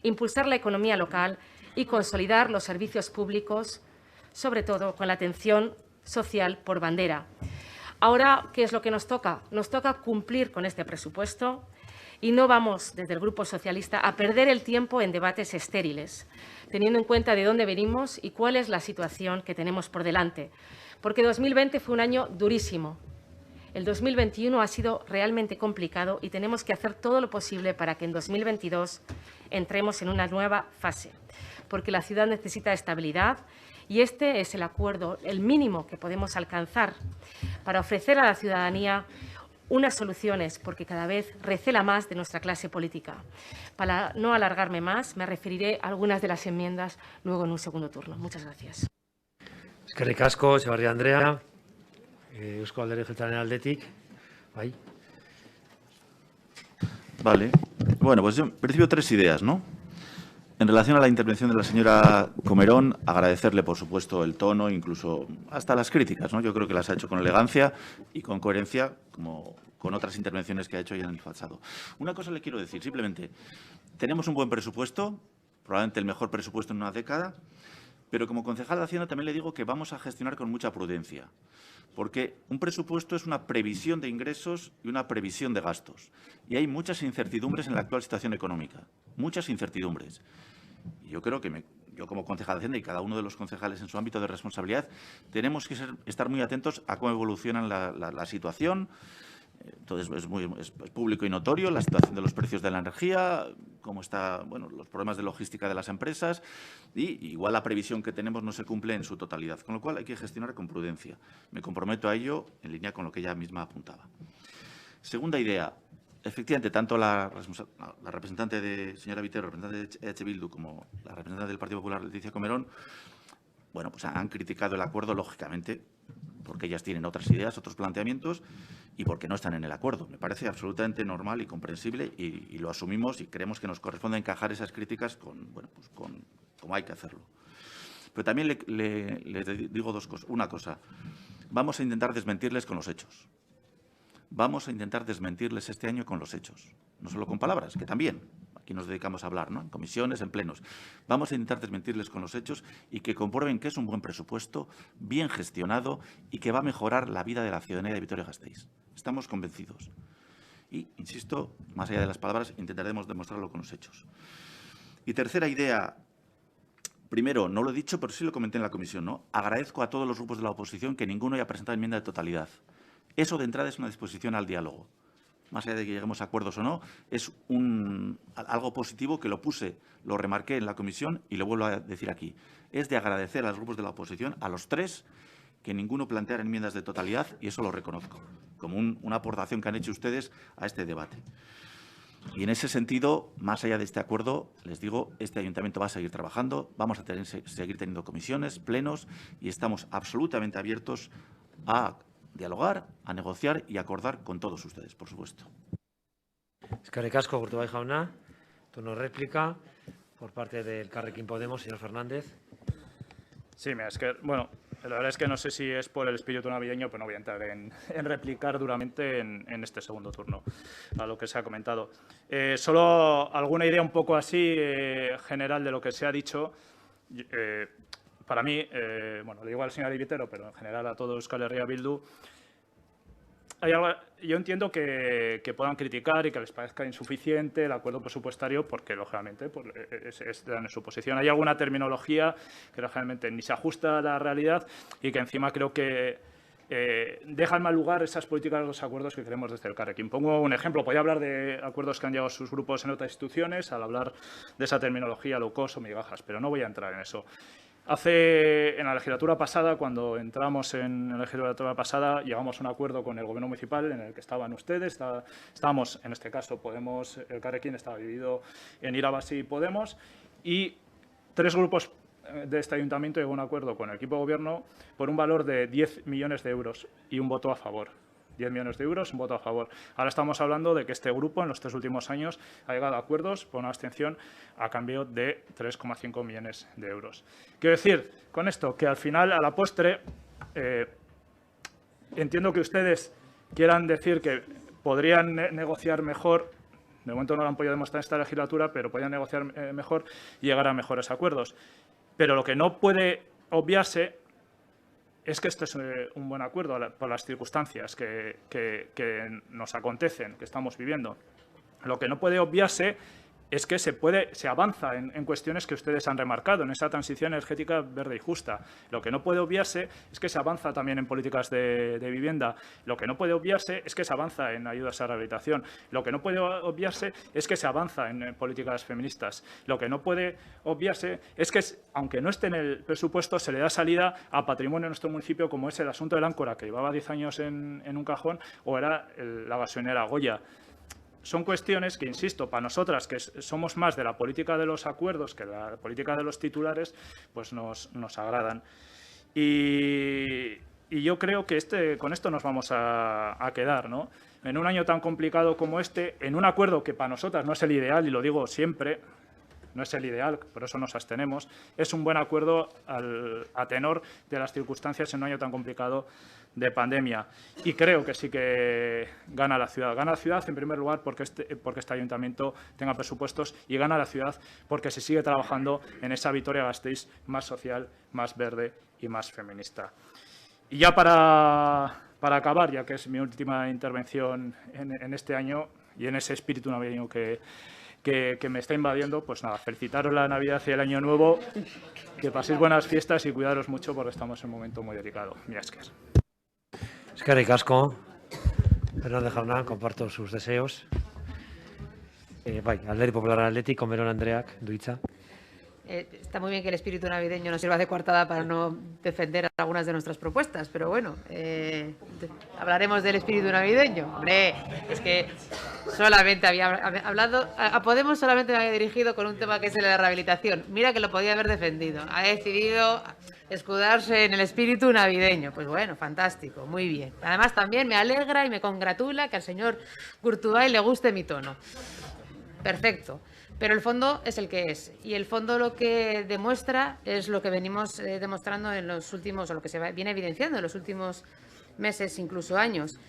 S6: impulsar la economía local y consolidar los servicios públicos, sobre todo con la atención social por bandera. Ahora, ¿qué es lo que nos toca? Nos toca cumplir con este presupuesto y no vamos, desde el Grupo Socialista, a perder el tiempo en debates estériles, teniendo en cuenta de dónde venimos y cuál es la situación que tenemos por delante. Porque 2020 fue un año durísimo. El 2021 ha sido realmente complicado y tenemos que hacer todo lo posible para que en 2022 entremos en una nueva fase, porque la ciudad necesita estabilidad y este es el acuerdo, el mínimo que podemos alcanzar para ofrecer a la ciudadanía unas soluciones, porque cada vez recela más de nuestra clase política. Para no alargarme más, me referiré a algunas de las enmiendas luego en un segundo turno. Muchas gracias.
S1: Eskerrik asko, Etxebarria Andrea. Eusko Alderdi Jeltzalearen aldetik. Bai.
S2: Vale. Bueno, pues yo, en principio, 3 ideas, ¿no? En relación a la intervención de la señora Comerón, agradecerle, por supuesto, el tono, incluso hasta las críticas, ¿no? Yo creo que las ha hecho con elegancia y con coherencia, como con otras intervenciones que ha hecho ya en el pasado. Una cosa le quiero decir, simplemente, tenemos un buen presupuesto, probablemente el mejor presupuesto en una década, pero como concejal de Hacienda también le digo que vamos a gestionar con mucha prudencia, porque un presupuesto es una previsión de ingresos y una previsión de gastos. Y hay muchas incertidumbres en la actual situación económica, muchas incertidumbres. Y yo creo que yo como concejal de Hacienda y cada uno de los concejales en su ámbito de responsabilidad tenemos que estar muy atentos a cómo evoluciona la situación. Entonces, es público y notorio la situación de los precios de la energía, cómo está, bueno, los problemas de logística de las empresas y igual la previsión que tenemos no se cumple en su totalidad, con lo cual hay que gestionar con prudencia. Me comprometo a ello en línea con lo que ella misma apuntaba. Segunda idea. Efectivamente, tanto la representante de señora Vitero, representante de EH Bildu, como la representante del Partido Popular, Leticia Comerón, bueno, pues han criticado el acuerdo, lógicamente, porque ellas tienen otras ideas, otros planteamientos y porque no están en el acuerdo. Me parece absolutamente normal y comprensible y lo asumimos y creemos que nos corresponde encajar esas críticas como hay que hacerlo. Pero también le digo una cosa. Vamos a intentar desmentirles con los hechos. Vamos a intentar desmentirles este año con los hechos. No solo con palabras, que también. Aquí nos dedicamos a hablar, ¿no? En comisiones, en plenos. Vamos a intentar desmentirles con los hechos y que comprueben que es un buen presupuesto, bien gestionado y que va a mejorar la vida de la ciudadanía de Vitoria-Gasteiz. Estamos convencidos. Y, insisto, más allá de las palabras, intentaremos demostrarlo con los hechos. Y tercera idea. Primero, no lo he dicho, pero sí lo comenté en la comisión, ¿no? Agradezco a todos los grupos de la oposición que ninguno haya presentado enmienda de totalidad. Eso, de entrada, es una disposición al diálogo. Más allá de que lleguemos a acuerdos o no, es algo positivo que lo remarqué en la comisión y lo vuelvo a decir aquí. Es de agradecer a los grupos de la oposición, a los tres, que ninguno planteara enmiendas de totalidad, y eso lo reconozco, como una aportación que han hecho ustedes a este debate. Y en ese sentido, más allá de este acuerdo, les digo, este ayuntamiento va a seguir trabajando, vamos a seguir teniendo comisiones, plenos, y estamos absolutamente abiertos a dialogar, a negociar y acordar con todos ustedes, por supuesto.
S1: Eskerrik asko, Gurtubay jauna. Turno de réplica por parte del Elkarrekin Podemos, señor Fernández.
S3: Sí, mira, es que, bueno, la verdad es que no sé si es por el espíritu navideño, pero no voy a entrar en replicar duramente en este segundo turno a lo que se ha comentado. Solo alguna idea un poco así general de lo que se ha dicho. Para mí, bueno, le digo al señor Ibitero, pero en general a todo Euskal Herria Bildu, yo entiendo que puedan criticar y que les parezca insuficiente el acuerdo presupuestario porque, lógicamente, pues, dan en su posición. Hay alguna terminología que, lógicamente, ni se ajusta a la realidad y que, encima, creo que deja en mal lugar esas políticas de los acuerdos que queremos desde el Carrequín. Pongo un ejemplo. Podría hablar de acuerdos que han llegado sus grupos en otras instituciones al hablar de esa terminología low cost o migajas, pero no voy a entrar en eso. En la legislatura pasada, cuando entramos en la legislatura pasada, llegamos a un acuerdo con el Gobierno municipal en el que estaban ustedes, estábamos, en este caso, Podemos, el Carrequín estaba dividido en Irabasi y Podemos, y 3 grupos de este ayuntamiento llegó a un acuerdo con el equipo de Gobierno por un valor de 10 millones de euros y un voto a favor. 10 millones de euros, un voto a favor. Ahora estamos hablando de que este grupo, en los 3 últimos años, ha llegado a acuerdos por una abstención a cambio de 3,5 millones de euros. Quiero decir, con esto, que al final, a la postre, entiendo que ustedes quieran decir que podrían negociar mejor. De momento no lo han podido demostrar en esta legislatura, pero podrían negociar mejor y llegar a mejores acuerdos. Pero lo que no puede obviarse es que este es un buen acuerdo por las circunstancias que nos acontecen, que estamos viviendo. Lo que no puede obviarse es que se avanza en cuestiones que ustedes han remarcado, en esa transición energética verde y justa. Lo que no puede obviarse es que se avanza también en políticas de vivienda. Lo que no puede obviarse es que se avanza en ayudas a rehabilitación. Lo que no puede obviarse es que se avanza en políticas feministas. Lo que no puede obviarse es que, aunque no esté en el presupuesto, se le da salida a patrimonio en nuestro municipio, como es el asunto del Áncora, que llevaba 10 años en un cajón, o era la gasolinera Goya. Son cuestiones que, insisto, para nosotras, que somos más de la política de los acuerdos que de la política de los titulares, pues nos agradan. Y yo creo que con esto nos vamos a quedar, ¿no? En un año tan complicado como este, en un acuerdo que para nosotras no es el ideal, y lo digo siempre, no es el ideal, por eso nos abstenemos, es un buen acuerdo a tenor de las circunstancias en un año tan complicado de pandemia. Y creo que sí que gana la ciudad. Gana la ciudad, en primer lugar, porque este ayuntamiento tenga presupuestos, y gana la ciudad porque se sigue trabajando en esa Vitoria-Gasteiz más social, más verde y más feminista. Y ya para acabar, ya que es mi última intervención en este año y en ese espíritu navideño que me está invadiendo, pues nada, felicitaros la Navidad y el Año Nuevo, que paséis buenas fiestas y cuidaros mucho porque estamos en un momento muy delicado. Mira,
S1: Eskerrik asko, Fernández jauna, comparto sus deseos. Alderdi Popular Aldetik, Comerón Andreak, du hitza.
S4: Está muy bien que el espíritu navideño nos sirva de coartada para no defender algunas de nuestras propuestas, pero bueno, hablaremos del espíritu navideño. Hombre, es que solamente había hablado, a Podemos solamente me había dirigido con un tema que es el de la rehabilitación. Mira que lo podía haber defendido. Ha decidido escudarse en el espíritu navideño. Pues bueno, fantástico, muy bien. Además, también me alegra y me congratula que al señor Gurtubay le guste mi tono. Perfecto. Pero el fondo es el que es. Y el fondo lo que demuestra es lo que venimos demostrando en los últimos, o lo que se viene evidenciando en los últimos meses, incluso años.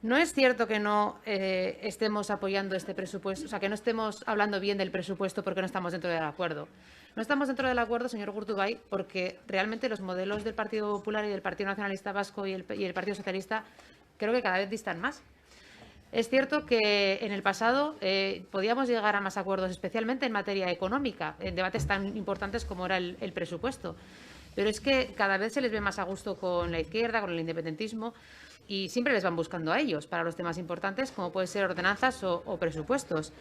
S4: No es cierto que no estemos apoyando este presupuesto, o sea, que no estemos hablando bien del presupuesto porque no estamos dentro del acuerdo. No estamos dentro del acuerdo, señor Gurtubay, porque realmente los modelos del Partido Popular y del Partido Nacionalista Vasco y el Partido Socialista creo que cada vez distan más. Es cierto que en el pasado podíamos llegar a más acuerdos, especialmente en materia económica, en debates tan importantes como era el presupuesto. Pero es que cada vez se les ve más a gusto con la izquierda, con el independentismo, y siempre les van buscando a ellos para los temas importantes, como pueden ser ordenanzas o presupuestos.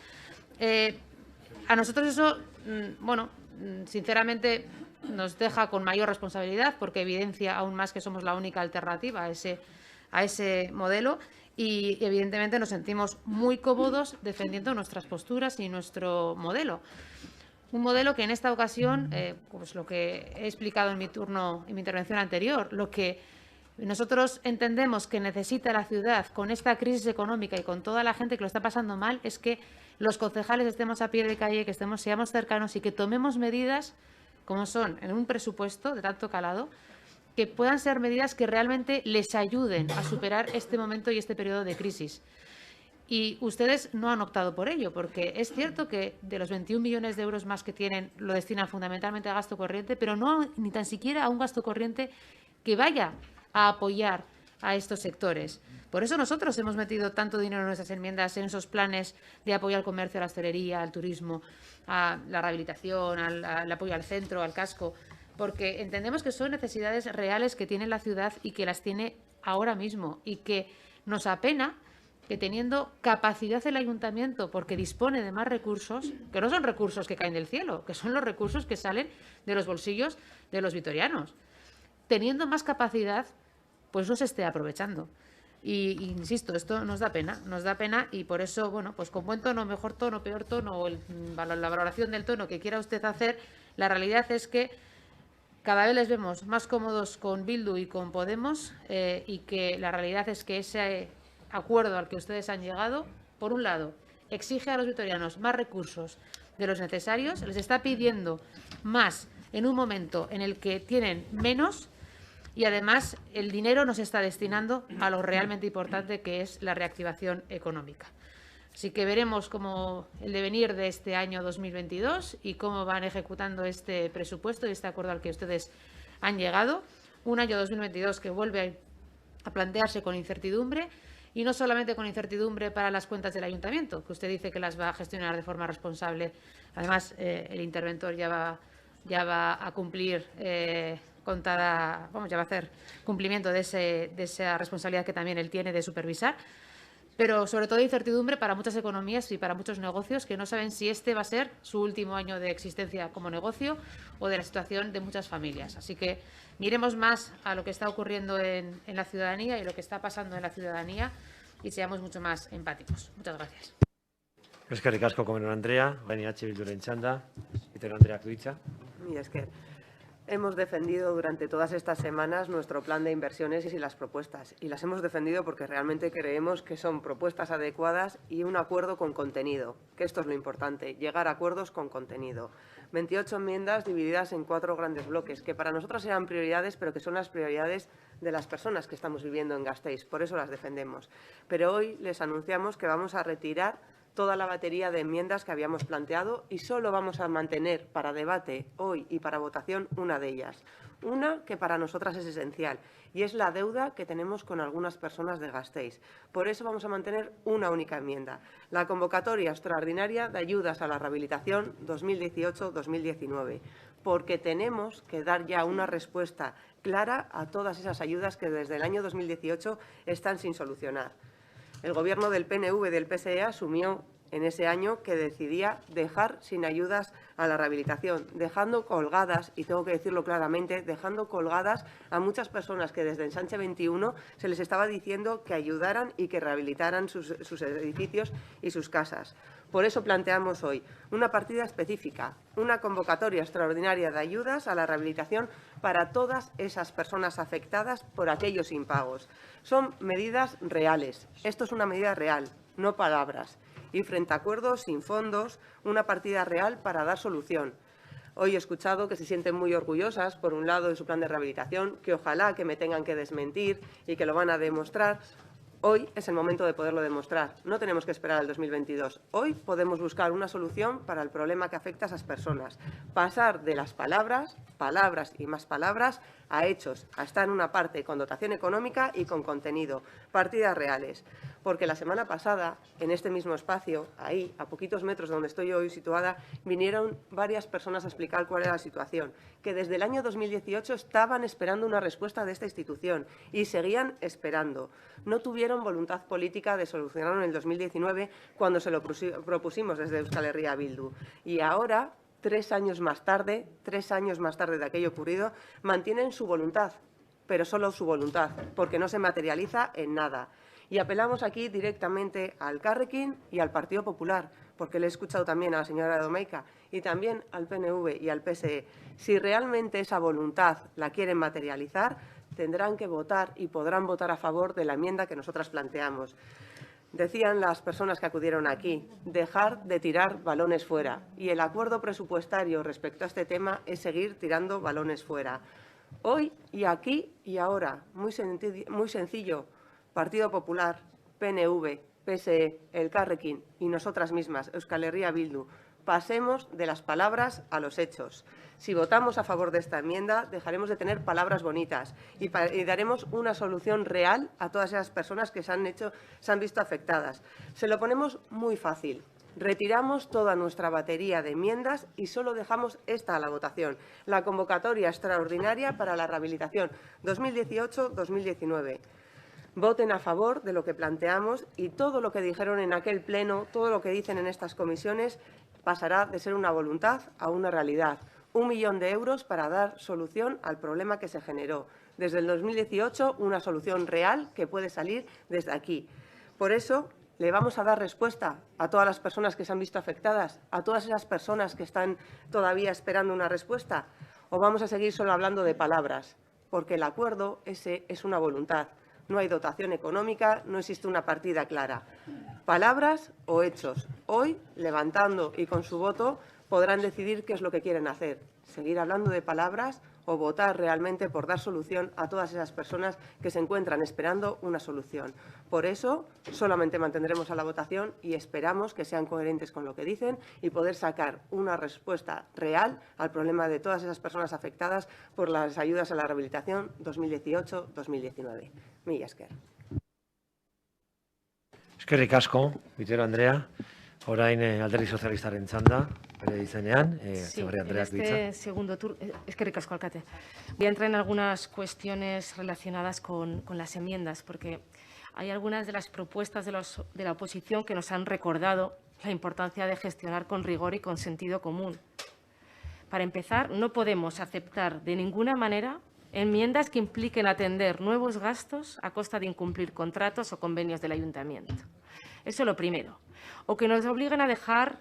S4: A nosotros eso, bueno, sinceramente nos deja con mayor responsabilidad porque evidencia aún más que somos la única alternativa a ese modelo y evidentemente nos sentimos muy cómodos defendiendo nuestras posturas y nuestro modelo. Un modelo que en esta ocasión, pues lo que he explicado en mi intervención anterior, lo que nosotros entendemos que necesita la ciudad con esta crisis económica y con toda la gente que lo está pasando mal es que los concejales estemos a pie de calle, que seamos cercanos y que tomemos medidas como son en un presupuesto de tanto calado, que puedan ser medidas que realmente les ayuden a superar este momento y este periodo de crisis. Y ustedes no han optado por ello, porque es cierto que de los 21 millones de euros más que tienen lo destinan fundamentalmente a gasto corriente, pero no ni tan siquiera a un gasto corriente que vaya a apoyar a estos sectores. Por eso nosotros hemos metido tanto dinero en nuestras enmiendas, en esos planes de apoyo al comercio, a la hostelería, al turismo, a la rehabilitación, al apoyo al centro, al casco, porque entendemos que son necesidades reales que tiene la ciudad y que las tiene ahora mismo y que nos apena que teniendo capacidad el ayuntamiento, porque dispone de más recursos, que no son recursos que caen del cielo, que son los recursos que salen de los bolsillos de los vitorianos, teniendo más capacidad, pues no se esté aprovechando. Y insisto, esto nos da pena y por eso, bueno, pues con buen tono, mejor tono, peor tono o la valoración del tono que quiera usted hacer, la realidad es que cada vez les vemos más cómodos con Bildu y con Podemos y que la realidad es que ese acuerdo al que ustedes han llegado, por un lado, exige a los vitorianos más recursos de los necesarios, les está pidiendo más en un momento en el que tienen menos y además el dinero no se está destinando a lo realmente importante que es la reactivación económica. Así que veremos cómo el devenir de este año 2022 y cómo van ejecutando este presupuesto y este acuerdo al que ustedes han llegado. Un año 2022 que vuelve a plantearse con incertidumbre y no solamente con incertidumbre para las cuentas del ayuntamiento, que usted dice que las va a gestionar de forma responsable. Además, el interventor ya va a cumplir ya va a hacer cumplimiento de esa responsabilidad que también él tiene de supervisar. Pero sobre todo incertidumbre para muchas economías y para muchos negocios que no saben si este va a ser su último año de existencia como negocio o de la situación de muchas familias. Así que miremos más a lo que está ocurriendo en la ciudadanía y lo que está pasando en la ciudadanía y seamos mucho más empáticos. Muchas gracias.
S1: Eskerrik asko Komen Andrea, Gaini H. Bilduren txanda, Itero Andreak du hitza.
S5: Mila esker. Hemos defendido durante todas estas semanas nuestro plan de inversiones y las propuestas. Y las hemos defendido porque realmente creemos que son propuestas adecuadas y un acuerdo con contenido, que esto es lo importante, llegar a acuerdos con contenido. 28 enmiendas divididas en 4 grandes bloques, que para nosotros eran prioridades, pero que son las prioridades de las personas que estamos viviendo en Gasteiz. Por eso las defendemos. Pero hoy les anunciamos que vamos a retirar toda la batería de enmiendas que habíamos planteado y solo vamos a mantener para debate hoy y para votación una de ellas. Una que para nosotras es esencial y es la deuda que tenemos con algunas personas de Gasteiz. Por eso vamos a mantener una única enmienda, la convocatoria extraordinaria de ayudas a la rehabilitación 2018-2019, porque tenemos que dar ya una respuesta clara a todas esas ayudas que desde el año 2018 están sin solucionar. El Gobierno del PNV y del PSE asumió en ese año que decidía dejar sin ayudas a la rehabilitación, dejando colgadas, y tengo que decirlo claramente, dejando colgadas a muchas personas que desde Ensanche 21 se les estaba diciendo que ayudaran y que rehabilitaran sus edificios y sus casas. Por eso planteamos hoy una partida específica, una convocatoria extraordinaria de ayudas a la rehabilitación para todas esas personas afectadas por aquellos impagos. Son medidas reales. Esto es una medida real, no palabras. Y frente a acuerdos sin fondos, una partida real para dar solución. Hoy he escuchado que se sienten muy orgullosas, por un lado, de su plan de rehabilitación, que ojalá que me tengan que desmentir y que lo van a demostrar. Hoy es el momento de poderlo demostrar. No tenemos que esperar al 2022. Hoy podemos buscar una solución para el problema que afecta a esas personas. Pasar de las palabras, palabras y más palabras, a hechos, a estar en una parte con dotación económica y con contenido. Partidas reales. Porque la semana pasada, en este mismo espacio, ahí, a poquitos metros de donde estoy hoy situada, vinieron varias personas a explicar cuál era la situación, que desde el año 2018 estaban esperando una respuesta de esta institución y seguían esperando. No tuvieron voluntad política de solucionarlo en el 2019 cuando se lo propusimos desde Euskal Herria Bildu. Y ahora, 3 años más tarde de aquello ocurrido, mantienen su voluntad, pero solo su voluntad, porque no se materializa en nada. Y apelamos aquí directamente al Carrequín y al Partido Popular, porque le he escuchado también a la señora Domeica y también al PNV y al PSE. Si realmente esa voluntad la quieren materializar, tendrán que votar y podrán votar a favor de la enmienda que nosotras planteamos. Decían las personas que acudieron aquí, dejar de tirar balones fuera. Y el acuerdo presupuestario respecto a este tema es seguir tirando balones fuera. Hoy y aquí y ahora, muy sencillo, Partido Popular, PNV, PSE, el Carrequín y nosotras mismas, Euskal Herria Bildu, pasemos de las palabras a los hechos. Si votamos a favor de esta enmienda, dejaremos de tener palabras bonitas y daremos una solución real a todas esas personas que se han visto afectadas. Se lo ponemos muy fácil. Retiramos toda nuestra batería de enmiendas y solo dejamos esta a la votación, la convocatoria extraordinaria para la rehabilitación 2018-2019. Voten a favor de lo que planteamos y todo lo que dijeron en aquel pleno, todo lo que dicen en estas comisiones, pasará de ser una voluntad a una realidad. 1 millón de euros para dar solución al problema que se generó. Desde el 2018, una solución real que puede salir desde aquí. Por eso, le vamos a dar respuesta a todas las personas que se han visto afectadas, a todas esas personas que están todavía esperando una respuesta, o vamos a seguir solo hablando de palabras, porque el acuerdo ese es una voluntad. No hay dotación económica, no existe una partida clara. Palabras o hechos. Hoy, levantando y con su voto, podrán decidir qué es lo que quieren hacer. Seguir hablando de palabras o votar realmente por dar solución a todas esas personas que se encuentran esperando una solución. Por eso, solamente mantendremos a la votación y esperamos que sean coherentes con lo que dicen y poder sacar una respuesta real al problema de todas esas personas afectadas por las ayudas a la rehabilitación 2018-2019. Mila esker.
S1: Eskerrik asko, Vitero Andrea. Orain Alderdi Sozialistaren txanda, bere izenean,
S6: Sí,
S1: Etxeberria
S6: en
S1: Andreak
S6: este
S1: ditza.
S6: segundo turno, eskerrik asko, alcate. Voy a entrar en algunas cuestiones relacionadas con las enmiendas, porque hay algunas de las propuestas de la oposición que nos han recordado la importancia de gestionar con rigor y con sentido común. Para empezar, no podemos aceptar de ninguna manera enmiendas que impliquen atender nuevos gastos a costa de incumplir contratos o convenios del ayuntamiento. Eso es lo primero. O que nos obliguen a dejar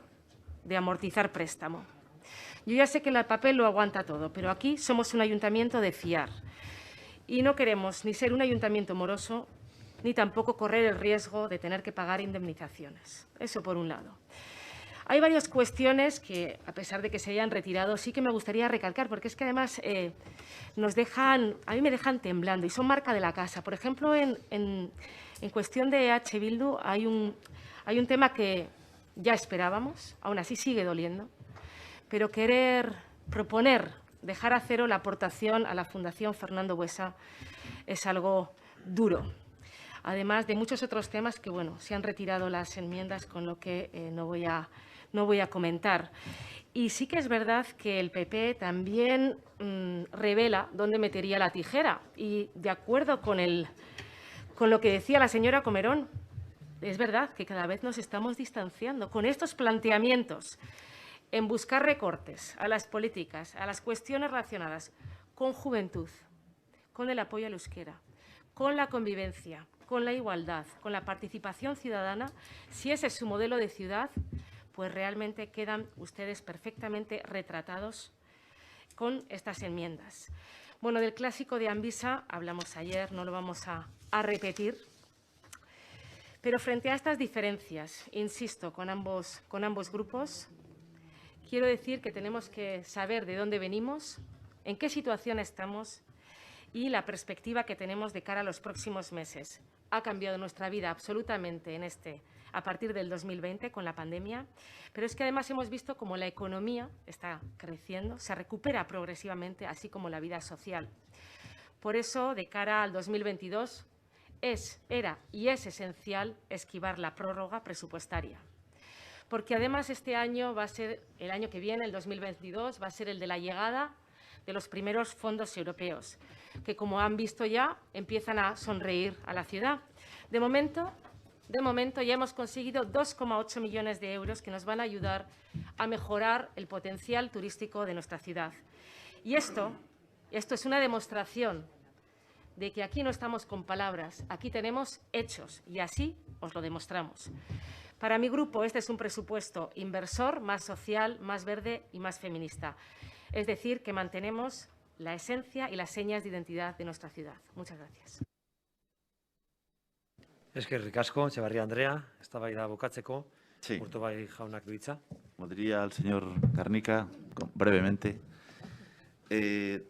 S6: de amortizar préstamo. Yo ya sé que el papel lo aguanta todo, pero aquí somos un ayuntamiento de fiar. Y no queremos ni ser un ayuntamiento moroso, ni tampoco correr el riesgo de tener que pagar indemnizaciones. Eso por un lado. Hay varias cuestiones que, a pesar de que se hayan retirado, sí que me gustaría recalcar, porque es que además a mí me dejan temblando y son marca de la casa. Por ejemplo, en cuestión de EH Bildu hay un tema que ya esperábamos, aún así sigue doliendo, pero querer proponer dejar a cero la aportación a la Fundación Fernando Buesa es algo duro. Además de muchos otros temas que, bueno, se han retirado las enmiendas, con lo que no voy a comentar. Y sí que es verdad que el PP también revela dónde metería la tijera. Y de acuerdo con lo que decía la señora Comerón, es verdad que cada vez nos estamos distanciando. Con estos planteamientos en buscar recortes a las políticas, a las cuestiones relacionadas con juventud, con el apoyo al euskera, con la convivencia, con la igualdad, con la participación ciudadana, si ese es su modelo de ciudad, pues realmente quedan ustedes perfectamente retratados con estas enmiendas. Bueno, del clásico de Amvisa hablamos ayer, no lo vamos a repetir, pero frente a estas diferencias, insisto, con ambos grupos, quiero decir que tenemos que saber de dónde venimos, en qué situación estamos y la perspectiva que tenemos de cara a los próximos meses. Ha cambiado nuestra vida absolutamente a partir del 2020 con la pandemia, pero es que además hemos visto cómo la economía está creciendo, se recupera progresivamente, así como la vida social. Por eso, de cara al 2022, era y es esencial esquivar la prórroga presupuestaria. Porque además este año va a ser, el año que viene, el 2022, va a ser el de la llegada de los primeros fondos europeos, que como han visto ya, empiezan a sonreír a la ciudad. De momento ya hemos conseguido 2,8 millones de euros que nos van a ayudar a mejorar el potencial turístico de nuestra ciudad. Y esto es una demostración de que aquí no estamos con palabras, aquí tenemos hechos y así os lo demostramos. Para mi grupo, este es un presupuesto inversor, más social, más verde y más feminista. Es decir, que mantenemos la esencia y las señas de identidad de nuestra ciudad. Muchas gracias.
S1: Eskerrik asko, Etxebarria Andrea, eztabaida bukatzeko.
S2: Sí.
S1: Urtubai jaunak du hitza.
S2: Como diría el señor Garnica, brevemente,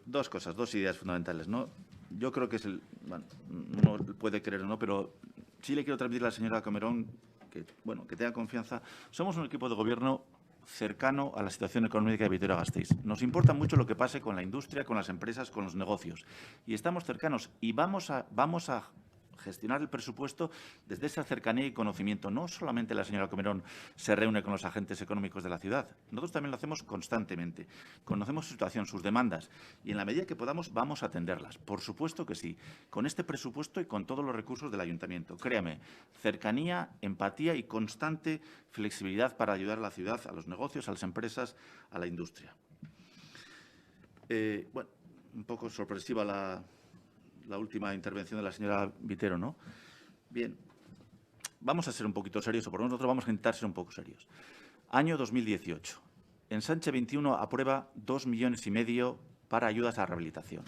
S2: dos cosas, dos ideas fundamentales, ¿no? Yo creo que es bueno, uno puede creer o no, pero sí le quiero transmitir a la señora Camerón que tenga confianza. Somos un equipo de gobierno cercano a la situación económica de Vitoria-Gasteiz. Nos importa mucho lo que pase con la industria, con las empresas, con los negocios. Y estamos cercanos y vamos a gestionar el presupuesto desde esa cercanía y conocimiento. No solamente la señora Camerón se reúne con los agentes económicos de la ciudad. Nosotros también lo hacemos constantemente. Conocemos su situación, sus demandas y en la medida que podamos vamos a atenderlas. Por supuesto que sí. Con este presupuesto y con todos los recursos del ayuntamiento. Créame, cercanía, empatía y constante flexibilidad para ayudar a la ciudad, a los negocios, a las empresas, a la industria. Bueno, un poco sorpresiva la última intervención de la señora Vitero, ¿no? Bien, vamos a ser un poquito serios, o por lo menos nosotros vamos a intentar ser un poco serios. Año 2018. Ensanche 21 aprueba 2,5 millones para ayudas a rehabilitación.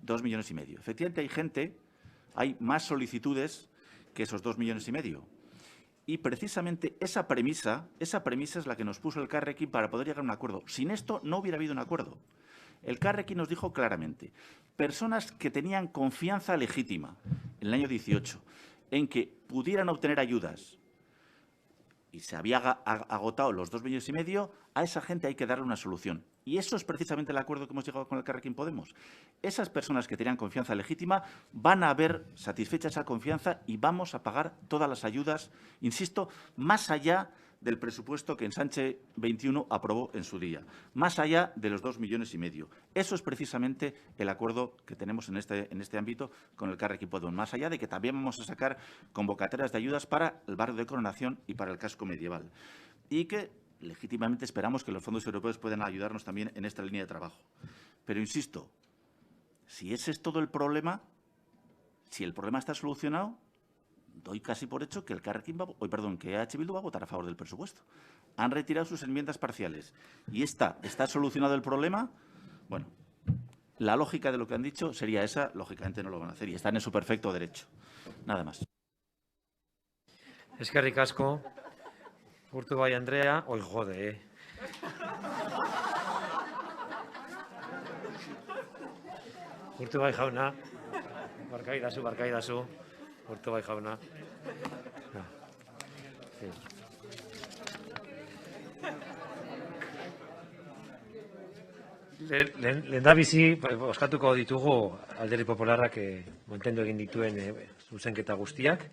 S2: 2,5 millones. Efectivamente, hay más solicitudes que esos 2,5 millones. Y precisamente esa premisa es la que nos puso el Carrequín para poder llegar a un acuerdo. Sin esto no hubiera habido un acuerdo. El Carrequín nos dijo claramente, personas que tenían confianza legítima en el año 18 en que pudieran obtener ayudas y se había agotado los 2,5 millones, a esa gente hay que darle una solución. Y eso es precisamente el acuerdo que hemos llegado con el Carrequín Podemos. Esas personas que tenían confianza legítima van a ver satisfecha esa confianza y vamos a pagar todas las ayudas, insisto, más allá del presupuesto que Ensanche 21 aprobó en su día, más allá de los 2,5 millones. Eso es precisamente el acuerdo que tenemos en este ámbito con el Carrequín Podemos, más allá de que también vamos a sacar convocatorias de ayudas para el barrio de Coronación y para el casco medieval. Y que legítimamente esperamos que los fondos europeos puedan ayudarnos también en esta línea de trabajo. Pero insisto, si ese es todo el problema, si el problema está solucionado, doy casi por hecho que que EH Bildu va a votar a favor del presupuesto. Han retirado sus enmiendas parciales y está solucionado el problema. Bueno, la lógica de lo que han dicho sería esa, lógicamente no lo van a hacer y están en su perfecto derecho. Nada más.
S1: Eskerrik asko, Urtubai Andrea, oi jode, Urtubai jauna, barkaidazu, Urtubai jauna. Sí. Lehendabizi, oskatuko ditugu Alderdi Popularrak mantendu egin dituen zuzenketa guztiak,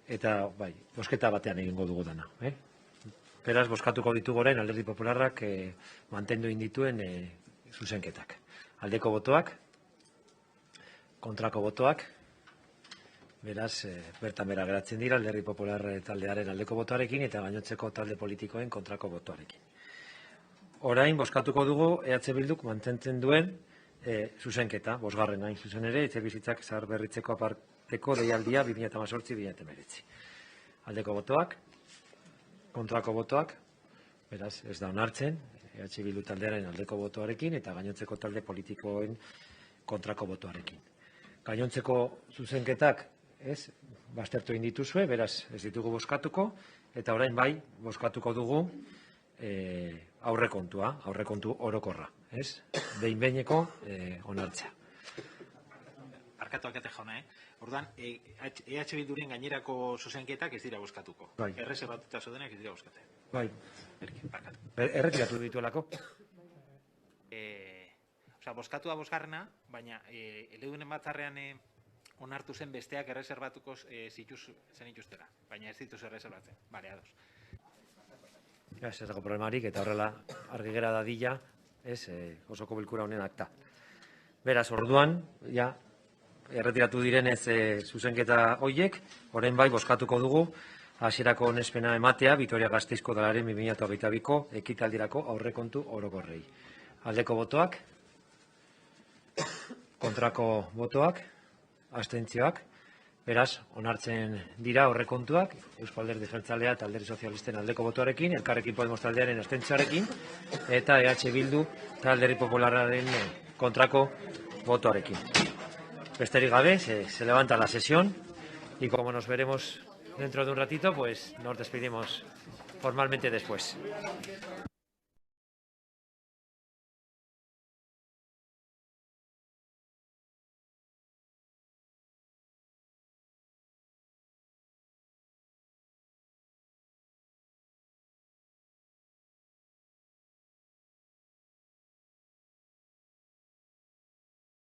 S1: eta bai, bozketa batean egingo dugu dana. Beraz, bozkatuko ditugu orain Alderdi Popularrak mantendu egin dituen zuzenketak. Aldeko botoak, kontrako botoak, Beraz, bertan bera geratzen dira Alderdi Popular taldearen aldeko botoarekin eta gainontzeko talde politikoen kontrako botoarekin. Orain, bozkatuko dugu EH Bilduk mantentzen duen zuzenketa, bosgarren hain zuzen ere, etxebizitzak zaharberritzeko aparteko deialdia 2018-2019. Aldeko botoak, kontrako botoak, beraz, ez da onartzen, EH Bildu taldearen aldeko botoarekin eta gainontzeko talde politikoen kontrako botoarekin. Gainontzeko zuzenketak, ez, baztertu egin dituzue, beraz, ez ditugu bozkatuko, eta orain bai, bozkatuko dugu aurrekontu orokorra, ez? Behin-behineko onartzea.
S7: Barkatu alkate jauna, Orduan, EH Bilduren gainerako zuzenketak ez dira bozkatuko.
S1: Bai.
S7: Erreserbatuta zaudenak ez dira bozkatu.
S1: Bai.
S7: Barkatu.
S1: Erretiratu dituelako?
S7: Bozkatu da bosgarrena, baina eledunen batzarrean onartu zen besteak erreserbatuko zenituztera, baina ez dituz erreserbatzen. Bale, ados.
S1: Ez dago problemarik, eta horrela argi gera dadila, osoko bilkura honen akta. Beraz, orduan, ja, erretiratu direnez zuzenketa hoiek, orain bai, bozkatuko dugu, hasierako onespena ematea, Vitoria-Gasteizko udalaren 2022ko ekitaldirako aurrekontu orokorrei. Aldeko botoak, kontrako botoak, abstentzioak, beraz, onartzen dira aurrekontuak, Eusko Alderdi Jeltzalea eta Alderdi Sozialisten aldeko botoarekin, Elkarrekin Podemos taldearen abstentzioarekin, eta EH Bildu eta Alderdi Popularraren kontrako botoarekin. Besterik gabe, se levanta la sesión y como nos veremos dentro de un ratito, pues nos despedimos formalmente después.